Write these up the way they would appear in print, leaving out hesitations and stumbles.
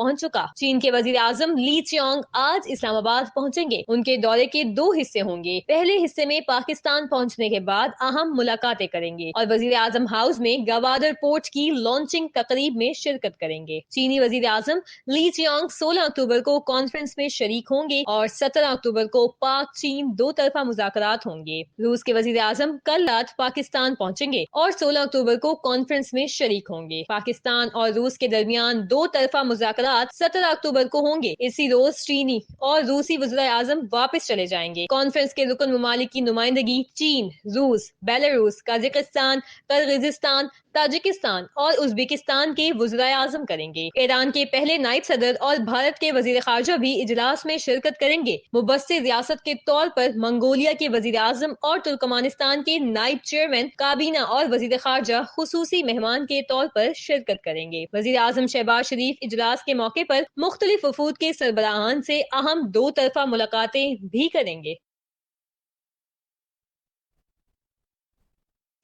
पहुंच चुका। चीन के वजीर आजम ली चियांग आज इस्लामाबाद पहुंचेंगे। उनके दौरे के 2 हिस्से होंगे। पहले हिस्से में पाकिस्तान पहुंचने के बाद अहम मुलाकातें करेंगे और वजीर आजम हाउस में गवादर पोर्ट की लॉन्चिंग तकरीब में शिरकत करेंगे। चीनी वजीर आजम ली चियांग 16 अक्टूबर को कॉन्फ्रेंस में शरीक होंगे और 17 अक्टूबर को पाक चीन दो तरफा मुज़ाकरात होंगे। रूस के वजीर आजम कल रात पाकिस्तान पहुंचेंगे और 16 अक्टूबर को कॉन्फ्रेंस में शरीक होंगे। पाकिस्तान और रूस के दरमियान दो तरफा मुज़ाकरात 17 अक्टूबर को होंगे। इसी रोज चीनी और रूसी वज़ीर आज़म वापस चले जाएंगे। कॉन्फ्रेंस के रुकन ममालिक की नुमाइंदगी चीन, रूस, बेलारूस, कजाकिस्तान, किर्गिज़स्तान, ताजिकिस्तान और उज़्बेकिस्तान के वज़ीर आज़म करेंगे। ईरान के पहले नायब सदर और भारत के वज़ीर ख़ारजा भी इजलास में शिरकत करेंगे। मुबस्सिर रियासत के तौर पर मंगोलिया के वज़ीर आज़म और तुर्कमानिस्तान के नायब चेयरमैन काबीना और वज़ीर ख़ारजा खुसूसी मेहमान के तौर पर शिरकत करेंगे। वज़ीर आज़म शहबाज शरीफ इजलास के मौके पर मुख्तलिफ वफूद के सरबराहान से अहम दो तरफा मुलाकातें भी करेंगे।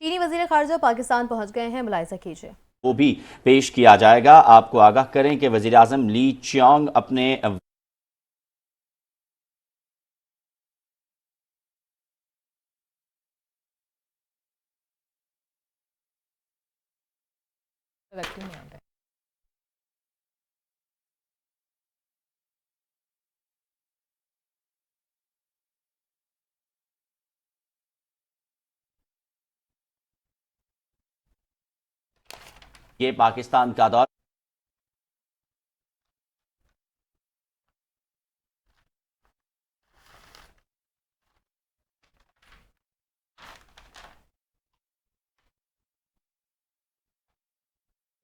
चीनी वज़ीर ख़ारजा पाकिस्तान पहुंच गए हैं, मुलाहिज़ा कीजिए। वो भी पेश किया जाएगा। आपको आगाह करें कि वज़ीर आज़म ली चियांग अपने ये पाकिस्तान का दौर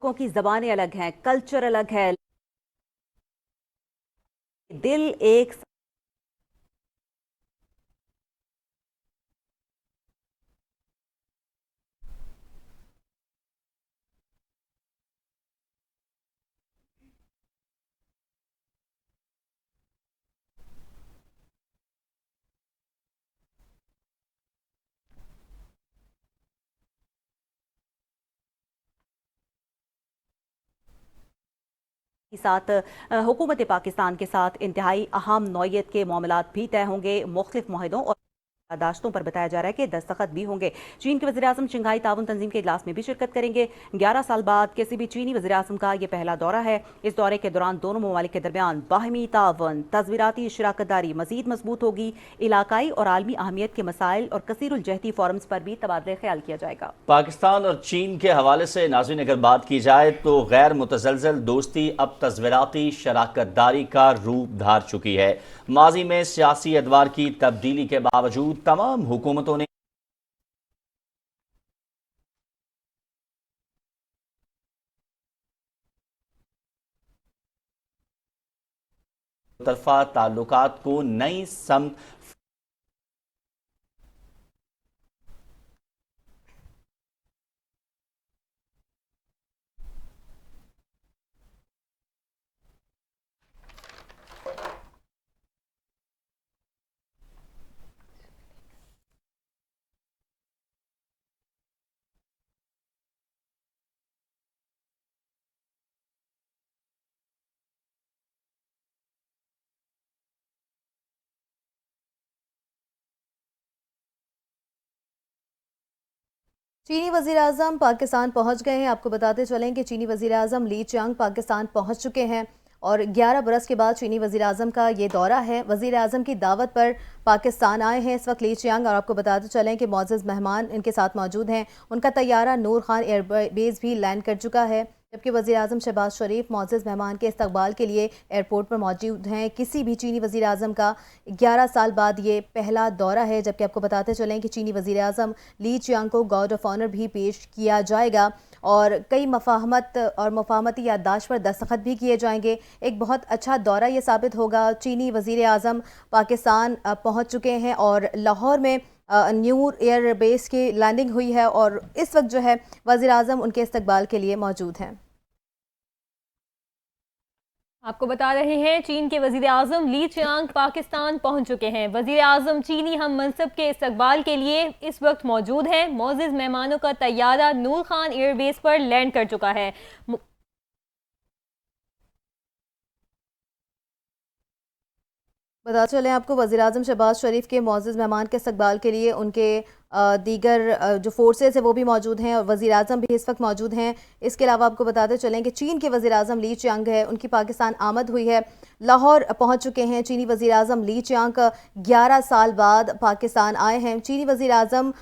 की ज़बानें अलग हैं, कल्चर अलग है, दिल एक के साथ हुकूमत पाकिस्तान के साथ इंतहाई अहम नौयत के मामलात भी तय होंगे। मुख्तलिफ मुआहदों और यादाश्तों पर बताया जा रहा है कि दस्तखत भी होंगे। चीन के वज़ीर आज़म शंघाई ताउन तंजीम के इजलास में भी शिरकत करेंगे। 11 साल बाद किसी भी चीनी वज़ीर आज़म का ये पहला दौरा है। इस दौरे के दौरान दोनों ममालिक के दरमियान बाहमी तावन, तज़वीराती शराकतदारी मज़ीद मजबूत होगी। इलाकाई और आलमी अहमियत के मसाइल और कसीरुल जहती फोरम्स पर भी तबादला ख्याल किया जाएगा। पाकिस्तान और चीन के हवाले से नाज़रीन अगर बात की जाए तो गैर मुतज़लज़ल दोस्ती अब तज़वीराती शराकतदारी का रूप धार चुकी है। माजी में सियासी अदवार की तब्दीली के बावजूद तमाम हुकूमतों ने तरफा ताल्लुकात को नई समत चीनी वज़ीर आज़म पाकिस्तान पहुंच गए हैं। आपको बताते चलें कि चीनी वज़ीर आज़म ली चियांग पाकिस्तान पहुंच चुके हैं और 11 बरस के बाद चीनी वज़ीर आज़म का ये दौरा है। वज़ीर आज़म की दावत पर पाकिस्तान आए हैं इस वक्त ली चियांग, और आपको बताते चलें कि मौजूद मेहमान इनके साथ मौजूद हैं। उनका तैयारा नूर खान एयरबेस भी लैंड कर चुका है, जबकि वज़ीर आज़म शहबाज शरीफ मौजूद मेहमान के इस्तकबाल के लिए एयरपोर्ट पर मौजूद हैं। किसी भी चीनी वज़ीर आज़म का 11 साल बाद ये पहला दौरा है। जबकि आपको बताते चलें कि चीनी वज़ीर आज़म ली चियांग को गार्ड ऑफ ऑनर भी पेश किया जाएगा और कई मफाहमत और मुफाहमती याददाश्त पर दस्तखत भी किए जाएंगे। एक बहुत अच्छा दौरा ये साबित होगा। चीनी वज़ीर आज़म पाकिस्तान पहुँच चुके हैं और लाहौर में न्यू एयर बेस की लैंडिंग हुई है और इस वक्त जो है वज़ीर आज़म उनके इस्तकबाल के लिए मौजूद हैं। आपको बता रहे हैं चीन के वज़ीर आज़म ली चियांग पाकिस्तान पहुंच चुके हैं। वज़ीर आज़म चीनी हम मनसब के इस्तकबाल के लिए इस वक्त मौजूद हैं। मौजूद मेहमानों का तैयारा नूर खान एयरबेस पर लैंड कर चुका है। बता चलें आपको, वज़ीर-ए-आज़म शहबाज शरीफ के मुअज़्ज़ज़ मेहमान के इस्तकबाल के लिए उनके दीगर जो फोर्सेस है वो भी मौजूद हैं और वज़ीर-ए-आज़म भी इस वक्त मौजूद हैं। इसके अलावा आपको बताते चलें कि चीन के वज़ीर-ए-आज़म ली चियांग है, उनकी पाकिस्तान आमद हुई है, लाहौर पहुंच चुके हैं। चीनी वज़ीर-ए-आज़म ली चियांग 11 साल बाद पाकिस्तान आए हैं। चीनी वज़ीर-ए-आज़म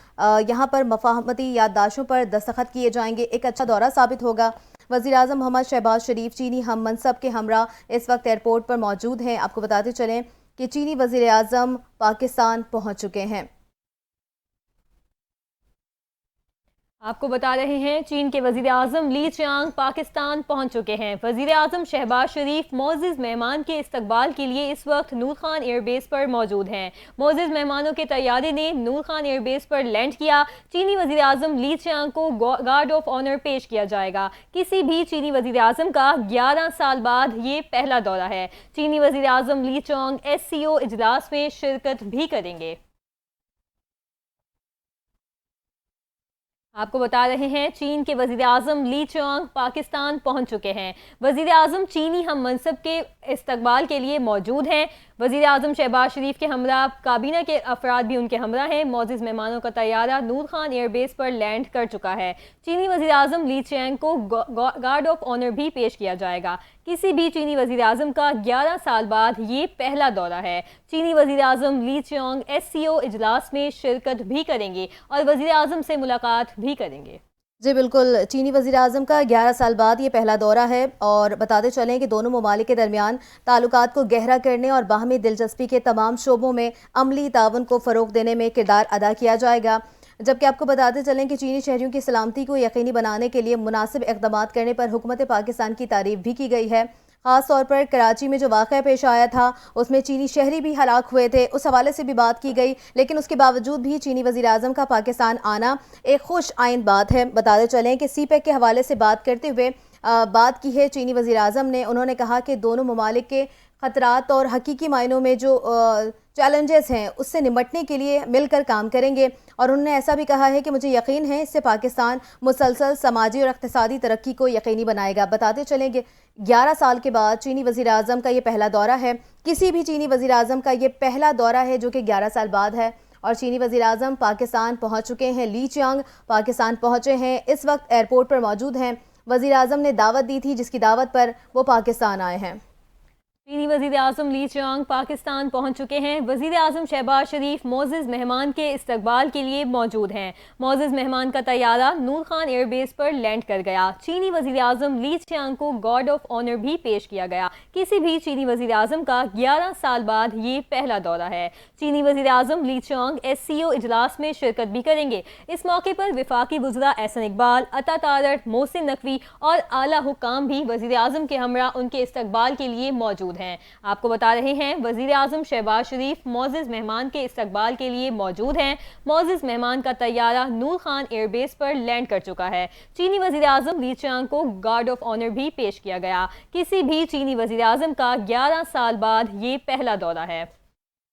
यहाँ पर मफाहमती याददाश्तों पर दस्तखत किए जाएंगे। एक अच्छा दौरा साबित होगा। वज़ीर-ए-आज़म मोहम्मद शहबाज शरीफ चीनी हम मनसब के हमरा इस वक्त एयरपोर्ट पर मौजूद हैं। आपको बताते चलें कि चीनी वज़ीर-ए-आज़म पाकिस्तान पहुंच चुके हैं। आपको बता रहे हैं चीन के वज़ीर-ए-आज़म ली चियांग पाकिस्तान पहुंच चुके हैं। वज़ीर-ए-आज़म शहबाज शरीफ मोअज़्ज़ज़ मेहमान के इस्तकबाल के लिए इस वक्त नूर खान एयरबेस पर मौजूद हैं। मोअज़्ज़ज़ मेहमानों के तैयारे ने नूर खान एयरबेस पर लैंड किया। चीनी वज़ीर-ए-आज़म ली चियांग को गार्ड ऑफ ऑनर पेश किया जाएगा। किसी भी चीनी वज़ीर-ए-आज़म का 11 साल बाद ये पहला दौरा है। चीनी वज़ीर-ए-आज़म ली चियांग SCO इजलास में शिरकत भी करेंगे। आपको बता रहे हैं चीन के वज़ीर-ए-आज़म ली चियांग पाकिस्तान पहुंच चुके हैं। वज़ीर-ए-आज़म चीनी हम मनसब के इस्तकबाल के लिए मौजूद हैं। वज़ीर-ए-आज़म शहबाज शरीफ के हमरा काबीना के अफराद भी उनके हमरा हैं। मुअज़्ज़ज़ मेहमानों का तैयारा नूर खान एयरबेस पर लैंड कर चुका है। चीनी वज़ीर-ए-आज़म ली चियांग को गार्ड ऑफ ऑनर भी पेश किया जाएगा। किसी भी चीनी वज़ीर-ए-आज़म का 11 साल बाद ये पहला दौरा है। चीनी वज़ीर-ए-आज़म ली चियांग SCO इजलास में शिरकत भी करेंगे और वज़ीर-ए-आज़म से मुलाकात भी करेंगे। जी बिल्कुल, चीनी वज़ीर-ए-आज़म का 11 साल बाद ये पहला दौरा है और बताते चलें कि दोनों ममालिक के दरमियान ताल्लुकात को गहरा करने और बाहमी दिलचस्पी के तमाम शोबों में अमली तावन को फ़रोग़ देने में किरदार अदा किया जाएगा। जबकि आपको बताते चलें कि चीनी शहरियों की सलामती को यकीनी बनाने के लिए मुनासिब इक़दामात करने पर हुकूमत पाकिस्तान की तारीफ़ भी की गई है। ख़ास तौर पर कराची में जो वाक़या पेश आया था उसमें चीनी शहरी भी हलाक हुए थे, उस हवाले से भी बात की गई। लेकिन उसके बावजूद भी चीनी वज़ीर-ए-आज़म का पाकिस्तान आना एक खुश आइंद बात है। बताते चलें कि CPEC के हवाले से बात करते हुए बात की है चीनी वज़ीर-ए-आज़म ने। उन्होंने कहा कि दोनों ममालिक के ख़तरात और हकीकी मायनों में जो चैलेंजेस हैं उससे निपटने के लिए मिलकर काम करेंगे और उन्होंने ऐसा भी कहा है कि मुझे यकीन है इससे पाकिस्तान मुसलसल समाजी और इक़्तिसादी तरक्की को यकीनी बनाएगा। बताते चलें कि 11 साल के बाद चीनी वज़ीर-ए-आज़म का ये पहला दौरा है। किसी भी चीनी वज़ीर-ए-आज़म का ये पहला दौरा है जो कि 11 साल बाद है और चीनी वज़ीर-ए-आज़म पाकिस्तान पहुँच चुके हैं। ली चियांग पाकिस्तान पहुँचे हैं, इस वक्त एयरपोर्ट पर मौजूद हैं। वज़ीर-ए-आज़म ने दावत दी थी जिसकी दावत पर वो पाकिस्तान आए हैं। चीनी वज़ीर-ए-आज़म ली चियांग पाकिस्तान पहुंच चुके हैं। वज़ीर-ए-आज़म शहबाज शरीफ मुअज़्ज़ज़ मेहमान के इस्तकबाल के लिए मौजूद हैं। मुअज़्ज़ज़ मेहमान का तैयारा नूर खान एयरबेस पर लैंड कर गया। चीनी वज़ीर-ए-आज़म ली चियांग को गार्ड ऑफ ऑनर भी पेश किया गया। किसी भी चीनी वज़ीर-ए-आज़म का 11 साल बाद ये पहला दौरा है। चीनी वज़ीर-ए-आज़म ली चियांग SCO इजलास में शिरकत भी करेंगे। इस मौके पर वफाकी वज़रा एहसन इकबाल, अता तारड़, मोहसिन नकवी और आला हुकाम भी वज़ीर-ए-आज़म के हमरा उनके इस्तकबाल के लिए मौजूद हैं। आपको बता रहे हैं वज़ीर-ए-आज़म शहबाज शरीफ मुअज़्ज़ज़ मेहमान के इस्तकबाल के लिए मौजूद हैं। मुअज़्ज़ज़ मेहमान का तैयारा नूर खान एयरबेस पर लैंड कर चुका है। चीनी वज़ीर-ए-आज़म ली चियांग को गार्ड ऑफ ऑनर भी पेश किया गया। किसी भी चीनी वज़ीर-ए-आज़म का 11 साल बाद ये पहला दौरा है।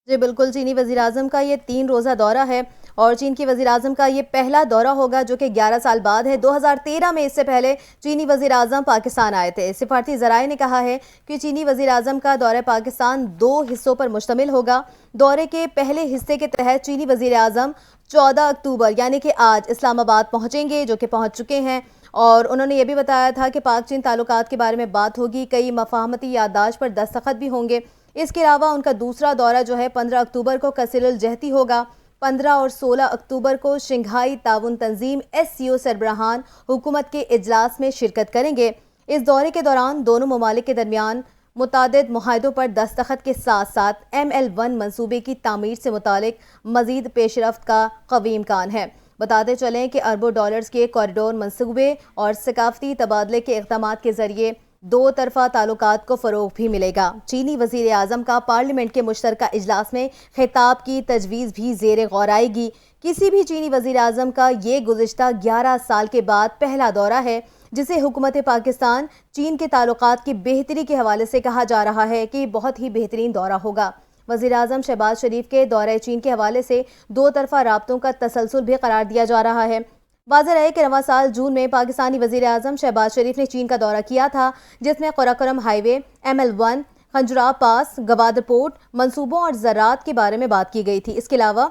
जी बिल्कुल, चीनी वज़ीर-ए-आज़म का ये 3 रोज़ा दौरा है और चीन के वज़ीर-ए-आज़म का ये पहला दौरा होगा जो कि 11 साल बाद है। 2013 में इससे पहले चीनी वज़ीर-ए-आज़म पाकिस्तान आए थे। सिफारती ज़राए ने कहा है कि चीनी वज़ीर-ए-आज़म का दौरा पाकिस्तान 2 हिस्सों पर मुश्तमिल होगा। दौरे के पहले हिस्से के तहत चीनी वज़ीर-ए-आज़म 14 अक्टूबर यानी कि आज इस्लामाबाद पहुँचेंगे, जो कि पहुँच चुके हैं। और उन्होंने ये भी बताया था कि पाक चीन ताल्लुकात के बारे में बात होगी, कई मफाहमती याददाश्त पर दस्तखत भी होंगे। इसके अलावा उनका दूसरा दौरा जो है 15 अक्टूबर को कसीरुल जहती होगा। 15 और 16 अक्टूबर को शंघाई ताउन तंजीम SCO सरबराहान हुकूमत के इजलास में शिरकत करेंगे। इस दौरे के दौरान दोनों ममालिक के दरमियान मुतादिद मुआहदों पर दस्तखत के साथ साथ ML1 मंसूबे की तामीर से मुतालिक मजीद पेशरफ्त का कवी इम्कान है। बताते चलें कि अरबों डॉलर्स के कॉरिडोर मंसूबे और सकाफती तबादले के इक़दामात के ज़रिए 2 तरफ़ा ताल्लुकात को फ़रोग़ भी मिलेगा। चीनी वज़ीर-ए-आज़म का पार्लियामेंट के मुश्तरका इजलास में खिताब की तजवीज़ भी ज़ेर गौर आएगी। किसी भी चीनी वज़ीर-ए-आज़म का ये गुज़िश्ता 11 साल के बाद पहला दौरा है, जिसे हुकूमत पाकिस्तान चीन के ताल्लुकात की बेहतरी के हवाले से कहा जा रहा है कि बहुत ही बेहतरीन दौरा होगा। वज़ीर-ए-आज़म शहबाज शरीफ के दौरे चीन के हवाले से 2 तरफ़ा राब्तों का तसलसल भी करार दिया जा रहा है। वाज़ेह रहे कि रवां साल जून में पाकिस्तानी वज़ीर-ए-आज़म शहबाज शरीफ ने चीन का दौरा किया था, जिसमें क़राक़रम हाईवे, ML1, खंजुराह पास, गवादर पोर्ट, मंसूबों और ज़राअत के बारे में बात की गई थी। इसके अलावा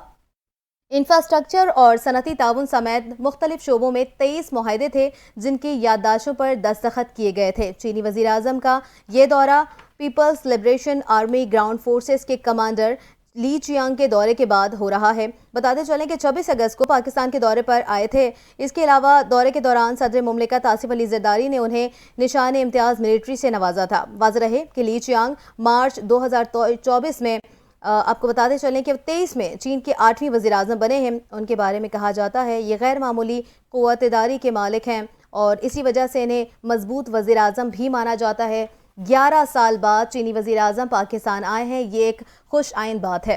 इंफ्रास्ट्रक्चर और सनती ताउन समेत मुख्तलिफ शोबों में 23 मुआहदे थे जिनकी याददाश्तों पर दस्तखत किए गए थे। चीनी वज़ीर आज़म का ये दौरा people's liberation army ground forces के कमांडर ली चियांग के दौरे के बाद हो रहा है। बताते चलें कि 24 अगस्त को पाकिस्तान के दौरे पर आए थे। इसके अलावा दौरे के दौरान सदर मुमलिकत आसिफ अली जरदारी ने उन्हें निशान इम्तियाज़ मिलिट्री से नवाजा था। वाज़ेह रहे कि ली चियांग मार्च 2024 में आपको बताते चलें कि 23 में चीन के 8वें वज़ीर आज़म बने हैं। उनके बारे में कहा जाता है ये गैर मामूली क़ुव्वत-ए-दारी के मालिक हैं और इसी वजह से इन्हें मजबूत वज़ीर आज़म भी माना जाता है। 11 साल बाद चीनी वज़ीर आज़म पाकिस्तान आए हैं, ये एक खुश आइन बात है।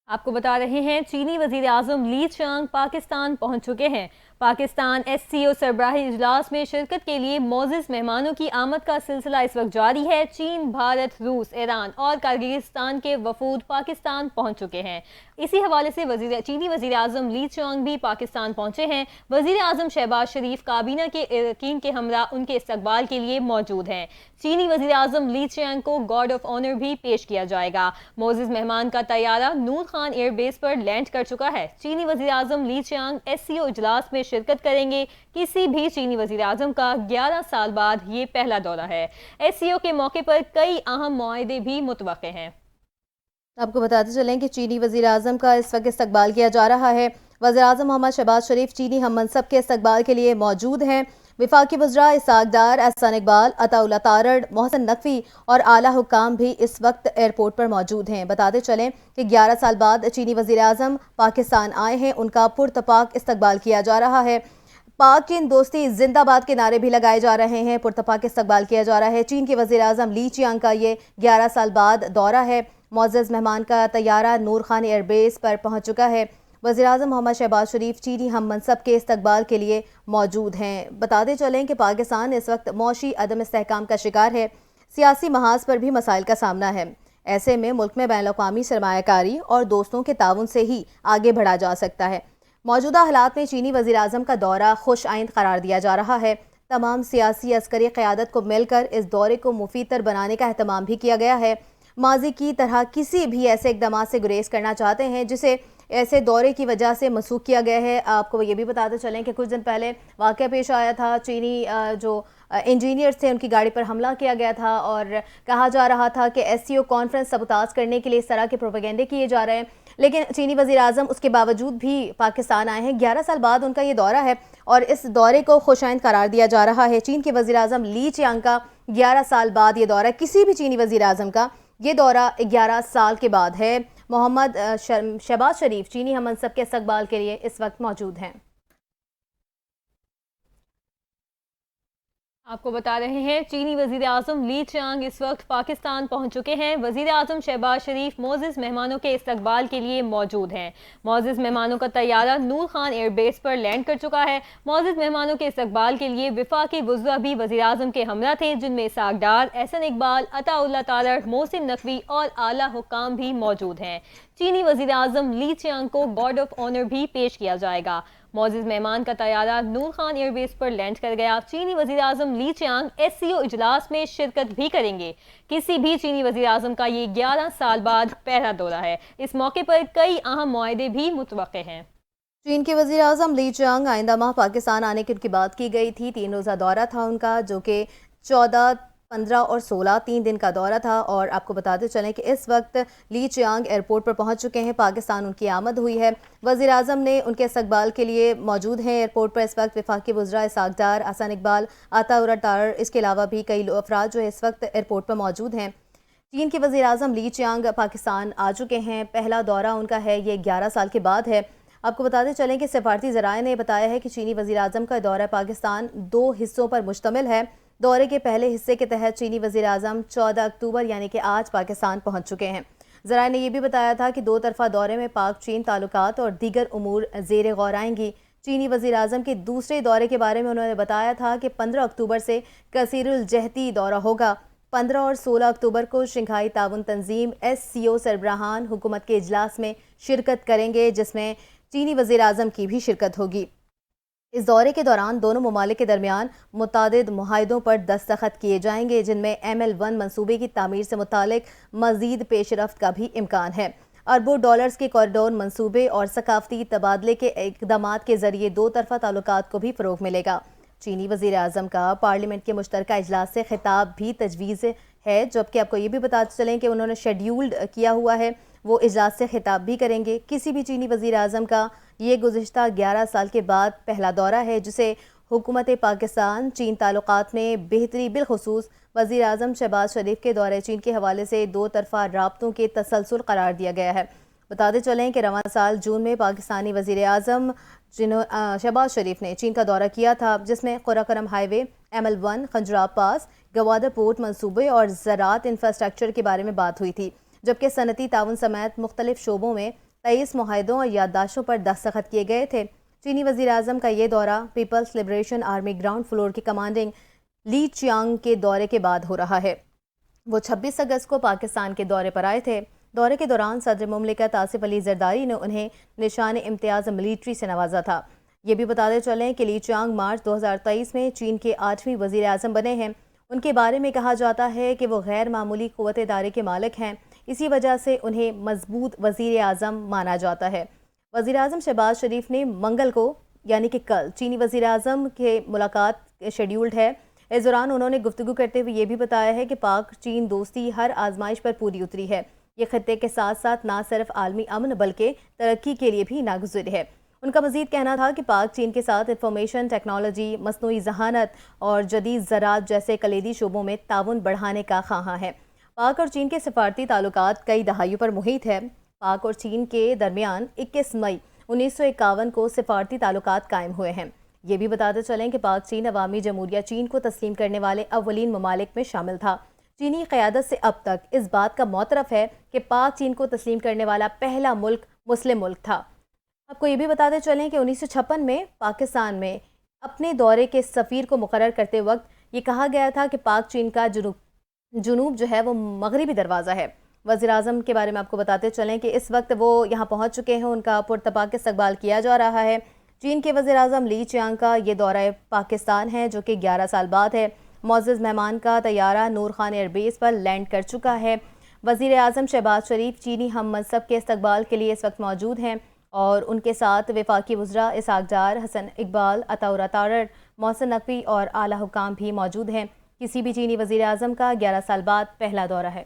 आपको बता रहे हैं चीनी वज़ीर आज़म ली चियांग पाकिस्तान पहुंच चुके हैं। पाकिस्तान SCO सरबराही इजलास में शिरकत के लिए मोअज़्ज़ज़ मेहमानों की आमद का सिलसिला इस वक्त जारी है। चीन, भारत, रूस, ईरान और किर्गिस्तान के वफूद पाकिस्तान पहुंच चुके हैं। इसी हवाले से चीनी वज़ीर आज़म ली चियांग भी पाकिस्तान पहुंचे हैं। वज़ीर आज़म शहबाज शरीफ काबीना के अरकान के हमरा उनके इस्तकबाल के लिए मौजूद हैं। चीनी वज़ीर आज़म ली चियांग को गार्ड ऑफ ऑनर भी पेश किया जाएगा। मोअज़्ज़ज़ मेहमान का तैयारा नूर खान एयरबेस पर लैंड कर चुका है। चीनी वज़ीर आज़म ली चियांग SCO इजलास में शिरकत करेंगे। किसी भी चीनी वज़ीर आज़म का 11 साल बाद ये पहला दौरा है। SCO के मौके पर कई अहम मुआहदे भी मुतवक्के हैं। आपको बताते चलें कि चीनी वज़ीर आज़म का इस वक्त इस्तकबाल किया जा रहा है। वज़ीर आज़म मोहम्मद शहबाज शरीफ चीनी हम मनसब के इस्तकबाल के लिए मौजूद हैं। वफाकी वज़रा इसहाक डार, एहसान इकबाल, अताउल्लाह तारड़, मोहसिन नकवी और आला हुक्काम भी इस वक्त एयरपोर्ट पर मौजूद हैं। बताते चलें कि 11 साल बाद चीनी वज़ीर आज़म पाकिस्तान आए हैं, उनका पुरतपाक इस्तकबाल किया जा रहा है। पाक चीन दोस्ती जिंदाबाद के नारे भी लगाए जा रहे हैं, पुरतपाक इस्तकबाल किया जा रहा है। चीन के वज़ीर आज़म ली चियांग का ये 11 साल बाद दौरा है। मुअज़्ज़ज़ मेहमान का तैयारा नूर खान एयरबेस पर पहुंच चुका है। वज़ीर आज़म मोहम्मद शहबाज शरीफ चीनी हम मनसब के इस्तकबाल के लिए मौजूद हैं। बताते चलें कि पाकिस्तान इस वक्त मौशी अदम इस्तेहकाम का शिकार है, सियासी महाज पर भी मसाइल का सामना है। ऐसे में मुल्क में बैनुल-अक़वामी सरमायाकारी और दोस्तों के ताउन से ही आगे बढ़ा जा सकता है। मौजूदा हालात में चीनी वज़ीर आज़म का दौरा खुश आइंद करार दिया जा रहा है। तमाम सियासी अस्करी क़यादत को मिलकर इस दौरे को मुफीद बनाने का एहतमाम भी किया गया है। माजी की तरह किसी भी ऐसे इक़दाम से गुरेज करना चाहते हैं जिसे ऐसे दौरे की वजह से मनसूख किया गया है। आपको ये भी बताते चलें कि कुछ दिन पहले वाक़या पेश आया था, चीनी जो इंजीनियर्स थे उनकी गाड़ी पर हमला किया गया था और कहा जा रहा था कि SCO कॉन्फ्रेंस सबताज करने के लिए इस तरह के प्रोपेगेंडे किए जा रहे हैं। लेकिन चीनी वज़ीर आज़म उसके बावजूद भी पाकिस्तान आए हैं। 11 साल बाद उनका ये दौरा है और इस दौरे को खुशाइंद करार दिया जा रहा है। चीन के वज़ीर आज़म ली चियांग का 11 साल बाद ये दौरा, किसी भी चीनी वज़ीर आज़म का ये दौरा 11 साल के बाद है। मोहम्मद शहबाज शरीफ चीनी हम मनसब के इस्तकबाल के लिए इस वक्त मौजूद हैं। आपको बता रहे हैं चीनी वज़ीर आज़म ली चियांग इस वक्त पाकिस्तान पहुंच चुके हैं। वज़ीर आज़म शहबाज शरीफ मुअज़्ज़ज़ मेहमानों के इस्तकबाल के लिए मौजूद हैं। मुअज़्ज़ज़ मेहमानों का तैयारा नूर खान एयरबेस पर लैंड कर चुका है। मुअज़्ज़ज़ मेहमानों के इस्तकबाल के लिए वफाकी वज़रा भी वज़ीर आज़म के हमरा थे, जिनमें इसहाक डार, एहसान इकबाल, अताउल्लाह तारड़, मोहसिन नकवी और आला हुक्काम भी मौजूद हैं। चीनी वज़ीर आज़म ली चियांग को गार्ड ऑफ ऑनर भी पेश किया जाएगा। मुअज़्ज़ज़ मेहमान का तैयारा नूर खान एयरबेस पर लैंड कर गया। चीनी वज़ीर आज़म ली चियांग SCO इजलास में शिरकत भी करेंगे। किसी भी चीनी वज़ीर आज़म का ये 11 साल बाद पहला दौरा है। इस मौके पर कई अहम मुआहदे भी मुतवक्के हैं। चीन के वज़ीर आज़म ली चियांग आइंदा माह पाकिस्तान आने की उनकी बात की गई थी। 3 रोज़ा दौरा था उनका, जो कि 14, 15 और 16 3 दिन का दौरा था। और आपको बताते चलें कि इस वक्त ली चियांग एयरपोर्ट पर पहुंच चुके हैं। पाकिस्तान उनकी आमद हुई है। वज़ीर आज़म ने उनके इस्तकबाल के लिए मौजूद हैं एयरपोर्ट पर इस वक्त वफाकी वज़रा इसहाक डार, एहसान इकबाल, अताउल्लाह तारड़, इसके अलावा भी कई अफराद जो है इस वक्त एयरपोर्ट पर मौजूद हैं। चीन के वज़ीर आज़म ली चियांग पाकिस्तान आ चुके हैं। पहला दौरा उनका है, ये 11 साल के बाद है। आपको बताते चलें कि सफारती ज़राए ने बताया है कि चीनी वज़ीर आज़म का दौरा पाकिस्तान 2 हिस्सों पर मुश्तमिल है। दौरे के पहले हिस्से के तहत चीनी वज़ीर आज़म 14 अक्टूबर यानी कि आज पाकिस्तान पहुंच चुके हैं। ज़राए ने यह भी बताया था कि 2 तरफ़ा दौरे में पाक चीन ताल्लुकात और दीगर उमूर ज़ेर गौर आएंगी। चीनी वज़ीर आज़म के दूसरे दौरे के बारे में उन्होंने बताया था कि 15 अक्टूबर से कसीरुल जहती दौरा होगा। 15 और 16 अक्टूबर को शंघाई ताउन तंजीम SCO सरबराहान हुकूमत के इजलास में शिरकत करेंगे, जिसमें चीनी वज़ीर आज़म की भी शिरकत होगी। इस दौरे के दौरान दोनों ममालिक के दरमियान मुतादिद मुआहिदों पर दस्तखत किए जाएंगे, जिनमें ML1 मंसूबे की तामीर से मुतालिक मजीद पेशरफ्त का भी इम्कान है। अरबों डॉलर्स के कॉरिडोर मंसूबे और सकाफती तबादले के इकदामात के जरिए दो तरफा ताल्लुकात को भी फ़रोग़ मिलेगा। चीनी वज़ीर आज़म का पार्लियामेंट के मुश्तरका इजलास से खिताब भी तजवीज़ है, जबकि आपको ये भी बताते चलें कि उन्होंने शेड्यूल्ड किया हुआ है, वो इजलास से खिताब भी करेंगे। किसी भी चीनी वज़ीर आज़म का ये गुज़िश्ता 11 साल के बाद पहला दौरा है, जिसे हुकूमत पाकिस्तान चीन ताल्लुकात में बेहतरी, बिलखुसूस वज़ीर आज़म शहबाज शरीफ के दौरे चीन के हवाले से दो तरफा राब्तों के तसलसल करार दिया गया है। बताते चलें कि रवां साल जून में पाकिस्तानी वज़ीर आज़म शहबाज शरीफ ने चीन का दौरा किया था, जिसमें कुराकरम हाईवे, ML1, खंजराब पास, गवादर पोर्ट मंसूबे और ज़राअत इंफ्रास्ट्रक्चर के बारे में बात हुई थी, जबकि सनती ताउन समेत मुख्तलिफ शोबों में 23 मुआहिदों और याददाश्तों पर दस्तखत किए गए थे। चीनी वज़ीर आज़म का ये दौरा people's liberation army ground floor की कमांडिंग ली चियांग के दौरे के बाद हो रहा है। वो 26 अगस्त को पाकिस्तान के दौरे पर आए थे। दौरे के दौरान सदर मुमलिकत आसिफ अली जरदारी ने उन्हें निशान इम्तियाज़ मिलिट्री से नवाजा था। ये भी बताते चलें कि ली चियांग मार्च 2023 में चीन के 8वें वज़ीर आज़म बने हैं। उनके बारे में कहा जाता है कि वो गैर मामूली क़ुव्वत इदारे के मालिक हैं, इसी वजह से उन्हें मजबूत वज़ीर आज़म माना जाता है। वज़ीर आज़म शहबाज शरीफ ने मंगल को यानी कि कल चीनी वज़ीर आज़म के मुलाकात शेड्यूल्ड है। इस दौरान उन्होंने गुफ्तगू करते हुए ये भी बताया है कि पाक चीन दोस्ती हर आजमाइश पर पूरी उतरी है। ये खत्ते के साथ साथ ना सिर्फ आलमी अमन बल्कि तरक्की के लिए भी नागुज़र है। उनका मज़ीद कहना था कि पाक चीन के साथ इंफॉर्मेशन टेक्नोलॉजी, मसनूई ज़हानत और जदीद ज़राअत जैसे कलीदी शोबों में ताउन बढ़ाने का ख़्वाहां है। पाक और चीन के सफारती ताल्लुकात कई दहाइयों पर मुहित है। पाक और चीन के दरमियान 21 मई 1951 को सफारती ताल्लुकात कायम हुए हैं। ये भी बताते चलें कि पाक चीन अवामी जमहूरिया चीन को तस्लीम करने वाले अव्वलीन ममालिक में शामिल था। चीनी क़यादत से अब तक इस बात का मोतरफ है कि पाक चीन को तस्लीम करने वाला पहला मुल्क मुस्लिम मुल्क था। आपको ये भी बताते चलें कि 1956 में पाकिस्तान में अपने दौरे के सफ़ीर को मुकर्रर करते वक्त ये कहा गया था कि पाक चीन का जुनूब जो है वो मगरिबी दरवाज़ा है। वज़ीर आज़म के बारे में आपको बताते चलें कि इस वक्त वो यहाँ पहुँच चुके हैं, उनका पुरतपाक इस्तकबाल किया जा रहा है। चीन के वज़ीर आज़म ली चियांग का ये दौरा पाकिस्तान है, जो कि 11 साल बाद है। मुअज़्ज़ज़ मेहमान का तैयारा नूर खान एयरबेस पर लैंड कर चुका है। वज़ीर आज़म शहबाज शरीफ चीनी हम मनसब के इस्तकबाल के लिए इस वक्त मौजूद हैं और उनके साथ वफाकी वज़रा इसहाक़ डार, हसन इकबाल, अताउर अतारर, मोहसिन नकवी और आला हुकाम भी मौजूद हैं। किसी भी चीनी वज़ीर आज़म का 11 साल बाद पहला दौरा है।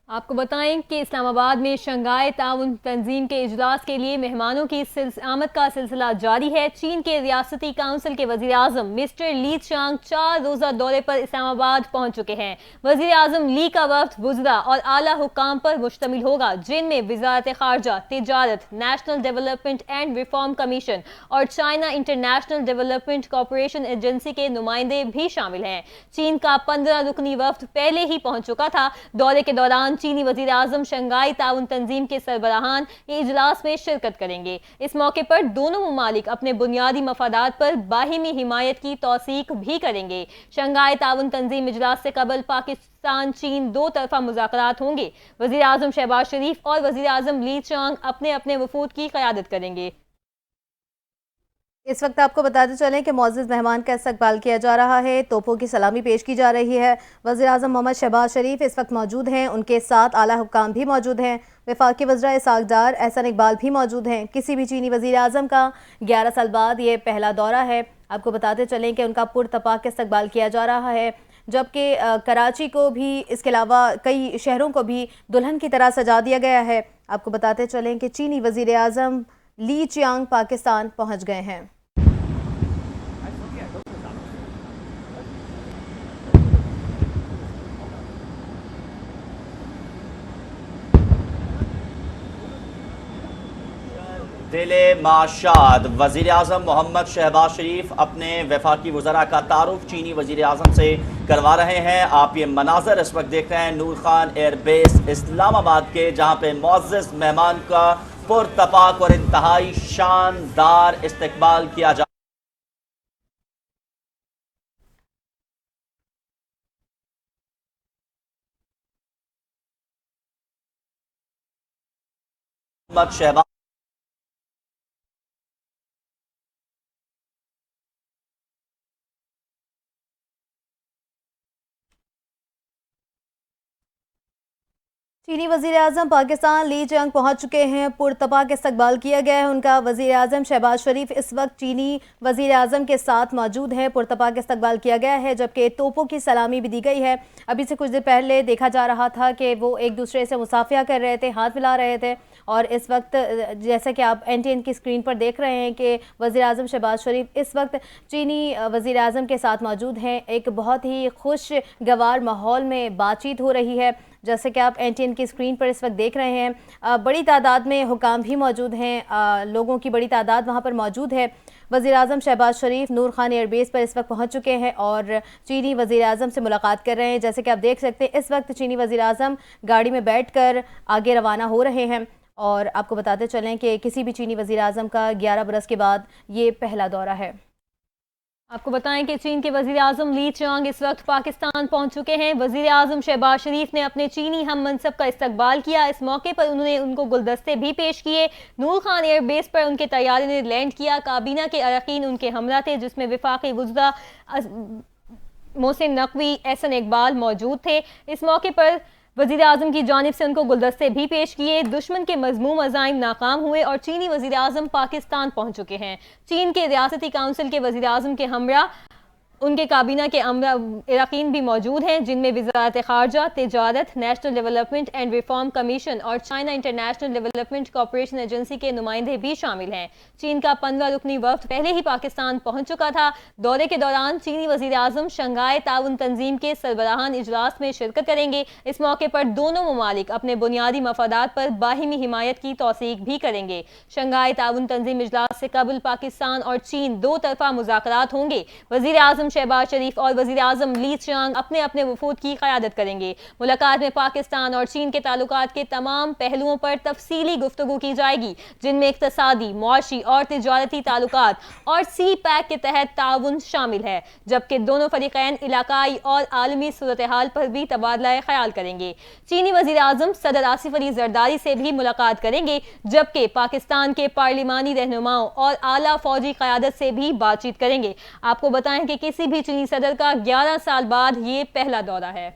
आपको बताएं कि इस्लामाबाद में शंघाई ताउन तंजीम के इजलास के लिए मेहमानों की आमद का सिलसिला जारी है। चीन के रियासती काउंसिल के वज़ीर आज़म मिस्टर ली चियांग 4 रोज़ा दौरे पर इस्लामाबाद पहुंच चुके हैं। वज़ीर आज़म ली का वफ़द वुज़रा और आला हुकाम पर मुश्तमिल होगा, जिनमें वज़ारत ख़ारजा, तिजारत, national development and reform commission और China international development corporation agency के नुमाइंदे भी शामिल हैं। चीन का 15 रुकनी वफ़द पहले ही पहुंच चुका था। दौरे के दौरान चीनी वज़ीर आज़म शंघाई ताउन तंजीम के सरबराहान इजलास में शिरकत करेंगे। इस मौके पर दोनों ममालिक अपने बुनियादी मफादात पर बाहिमी हिमायत की तौसीक भी करेंगे। शंघाई ताउन तंजीम इजलास से कबल पाकिस्तान चीन दो तरफा मुज़ाकरात होंगे। वज़ीर आज़म शहबाज शरीफ और वज़ीर आज़म ली चियांग अपने अपने वफूद की क़यादत करेंगे। इस वक्त आपको बताते चलें कि मुअज़्ज़ज़ मेहमान का इस्तकबाल किया जा रहा है, तोपों की सलामी पेश की जा रही है। वज़ीर आज़म मोहम्मद शहबाज शरीफ इस वक्त मौजूद हैं, उनके साथ आला हुक्काम भी मौजूद हैं। वफाकी वज़रा इसहाक़ डार, एहसन इकबाल भी मौजूद हैं। किसी भी चीनी वज़ीर आज़म का 11 साल बाद ये पहला दौरा है। आपको बताते चलें कि उनका पुरतपाक इस्तकबाल किया जा रहा है, जबकि कराची को भी, इसके अलावा कई शहरों को भी दुल्हन की तरह सजा दिया गया है। आपको बताते चलें कि चीनी वज़ीर आज़म ली चियांग पाकिस्तान पहुँच गए हैं। दिले माशाद वज़ीर आज़म मोहम्मद शहबाज शरीफ अपने वफाकी वज़रा का तारुफ चीनी वज़ीर आज़म से करवा रहे हैं। आप ये मनाज़र इस वक्त देख रहे हैं नूर खान एयरबेस इस्लामाबाद के, जहाँ पे मुअज़्ज़ज़ मेहमान का पुरतपाक और इंतहाई शानदार इस्तकबाल किया जा मोहम्मद शहबाज चीनी वज़ीर आज़म पाकिस्तान ली चियांग पहुंच चुके हैं। पुरतपाक इस्तकबाल किया गया है उनका। वज़ीर आज़म शहबाज शरीफ इस वक्त चीनी वज़ीर आज़म के साथ मौजूद हैं। पुरतपाक इस्तकबाल किया गया है, जबकि तोपों की सलामी भी दी गई है। अभी से कुछ देर पहले देखा जा रहा था कि वो एक दूसरे से मुसाफिया कर रहे थे, हाथ मिला रहे थे। और इस वक्त जैसा कि आप NTN की स्क्रीन पर देख रहे हैं कि वज़ीर आज़म शहबाज शरीफ इस वक्त चीनी वज़ीर आज़म के साथ मौजूद हैं। एक बहुत ही खुशगवार माहौल में बातचीत हो रही है, जैसे कि आप NTN की स्क्रीन पर इस वक्त देख रहे हैं। बड़ी तादाद में हुकाम भी मौजूद हैं, लोगों की बड़ी तादाद वहाँ पर मौजूद है। वज़ीर आज़म शहबाज शरीफ नूर खान एयरबेस पर इस वक्त पहुँच चुके हैं और चीनी वज़ीर आज़म से मुलाकात कर रहे हैं। जैसे कि आप देख सकते हैं, इस वक्त चीनी वज़ीर आज़म गाड़ी में बैठकर आगे रवाना हो रहे हैं। और आपको बताते चलें कि किसी भी चीनी वज़ीर आज़म का 11 बरस के बाद ये पहला दौरा है। आपको बताएं कि चीन के वज़ीर आज़म ली चियांग इस वक्त पाकिस्तान पहुंच चुके हैं। वज़ीर आज़म शहबाज शरीफ ने अपने चीनी हम मनसब का इस्तकबाल किया। इस मौके पर उन्होंने उनको गुलदस्ते भी पेश किए। नूर खान एयरबेस पर उनके तैयारी ने लैंड किया। काबीना के अरकान उनके हमरा थे, जिसमें वफाकी वज़रा मोहसिन नकवी, एहसन इकबाल मौजूद थे। इस मौके पर वज़ीर आज़म की जानिब से उनको गुलदस्ते भी पेश किए। दुश्मन के मज़मूम अज़ाइम नाकाम हुए और चीनी वज़ीर आज़म पाकिस्तान पहुँच चुके हैं। चीन के रियासती काउंसिल के वज़ीर आज़म के हमरा उनके काबीना के अरकान भी मौजूद हैं, जिनमें वज़ारत ख़ारजा, तिजारत, national development and reform commission और China international development corporation agency के नुमाइंदे भी शामिल हैं। चीन का 15 रुकनी वफ़द पहले ही पाकिस्तान पहुँच चुका था। दौरे के दौरान चीनी वज़ीर आज़म शंघाई ताउन तंजीम के सरबराहान इजलास में शिरकत करेंगे। इस मौके पर दोनों ममालिक अपने बुनियादी मफादात पर बाहिमी हिमायत की तौसीक भी करेंगे। शंघाई ताउन तंजीम इजलास से कबल पाकिस्तान और चीन दो तरफा मुज़ाकरात होंगे। वज़ीर आज़म शहबाज शरीफ और वज़ीर आज़म ली चियांग अपने अपने वफूद की क़यादत करेंगे। मुलाकात में पाकिस्तान और चीन के ताल्लुकात के तमाम पहलुओं पर तफसीली गुफ्तगू की जाएगी, जिनमें इक़्तिसादी, मुआशी और तिजारती ताल्लुकात और CPEC के तहत ताउन शामिल है, जबकि दोनों फरीक़ैन इलाकाई और आलमी सूरत हाल पर भी तबादला ख्याल करेंगे। चीनी वज़ीर आज़म सदर आसिफ अली ज़रदारी से भी मुलाकात करेंगे, जबकि पाकिस्तान के पार्लिमानी रहनुमाओं और आला फौजी क़यादत से भी बातचीत करेंगे। आपको बताएं कि किसी भी चीनी सदर का 11 साल बाद ये पहला दौरा है।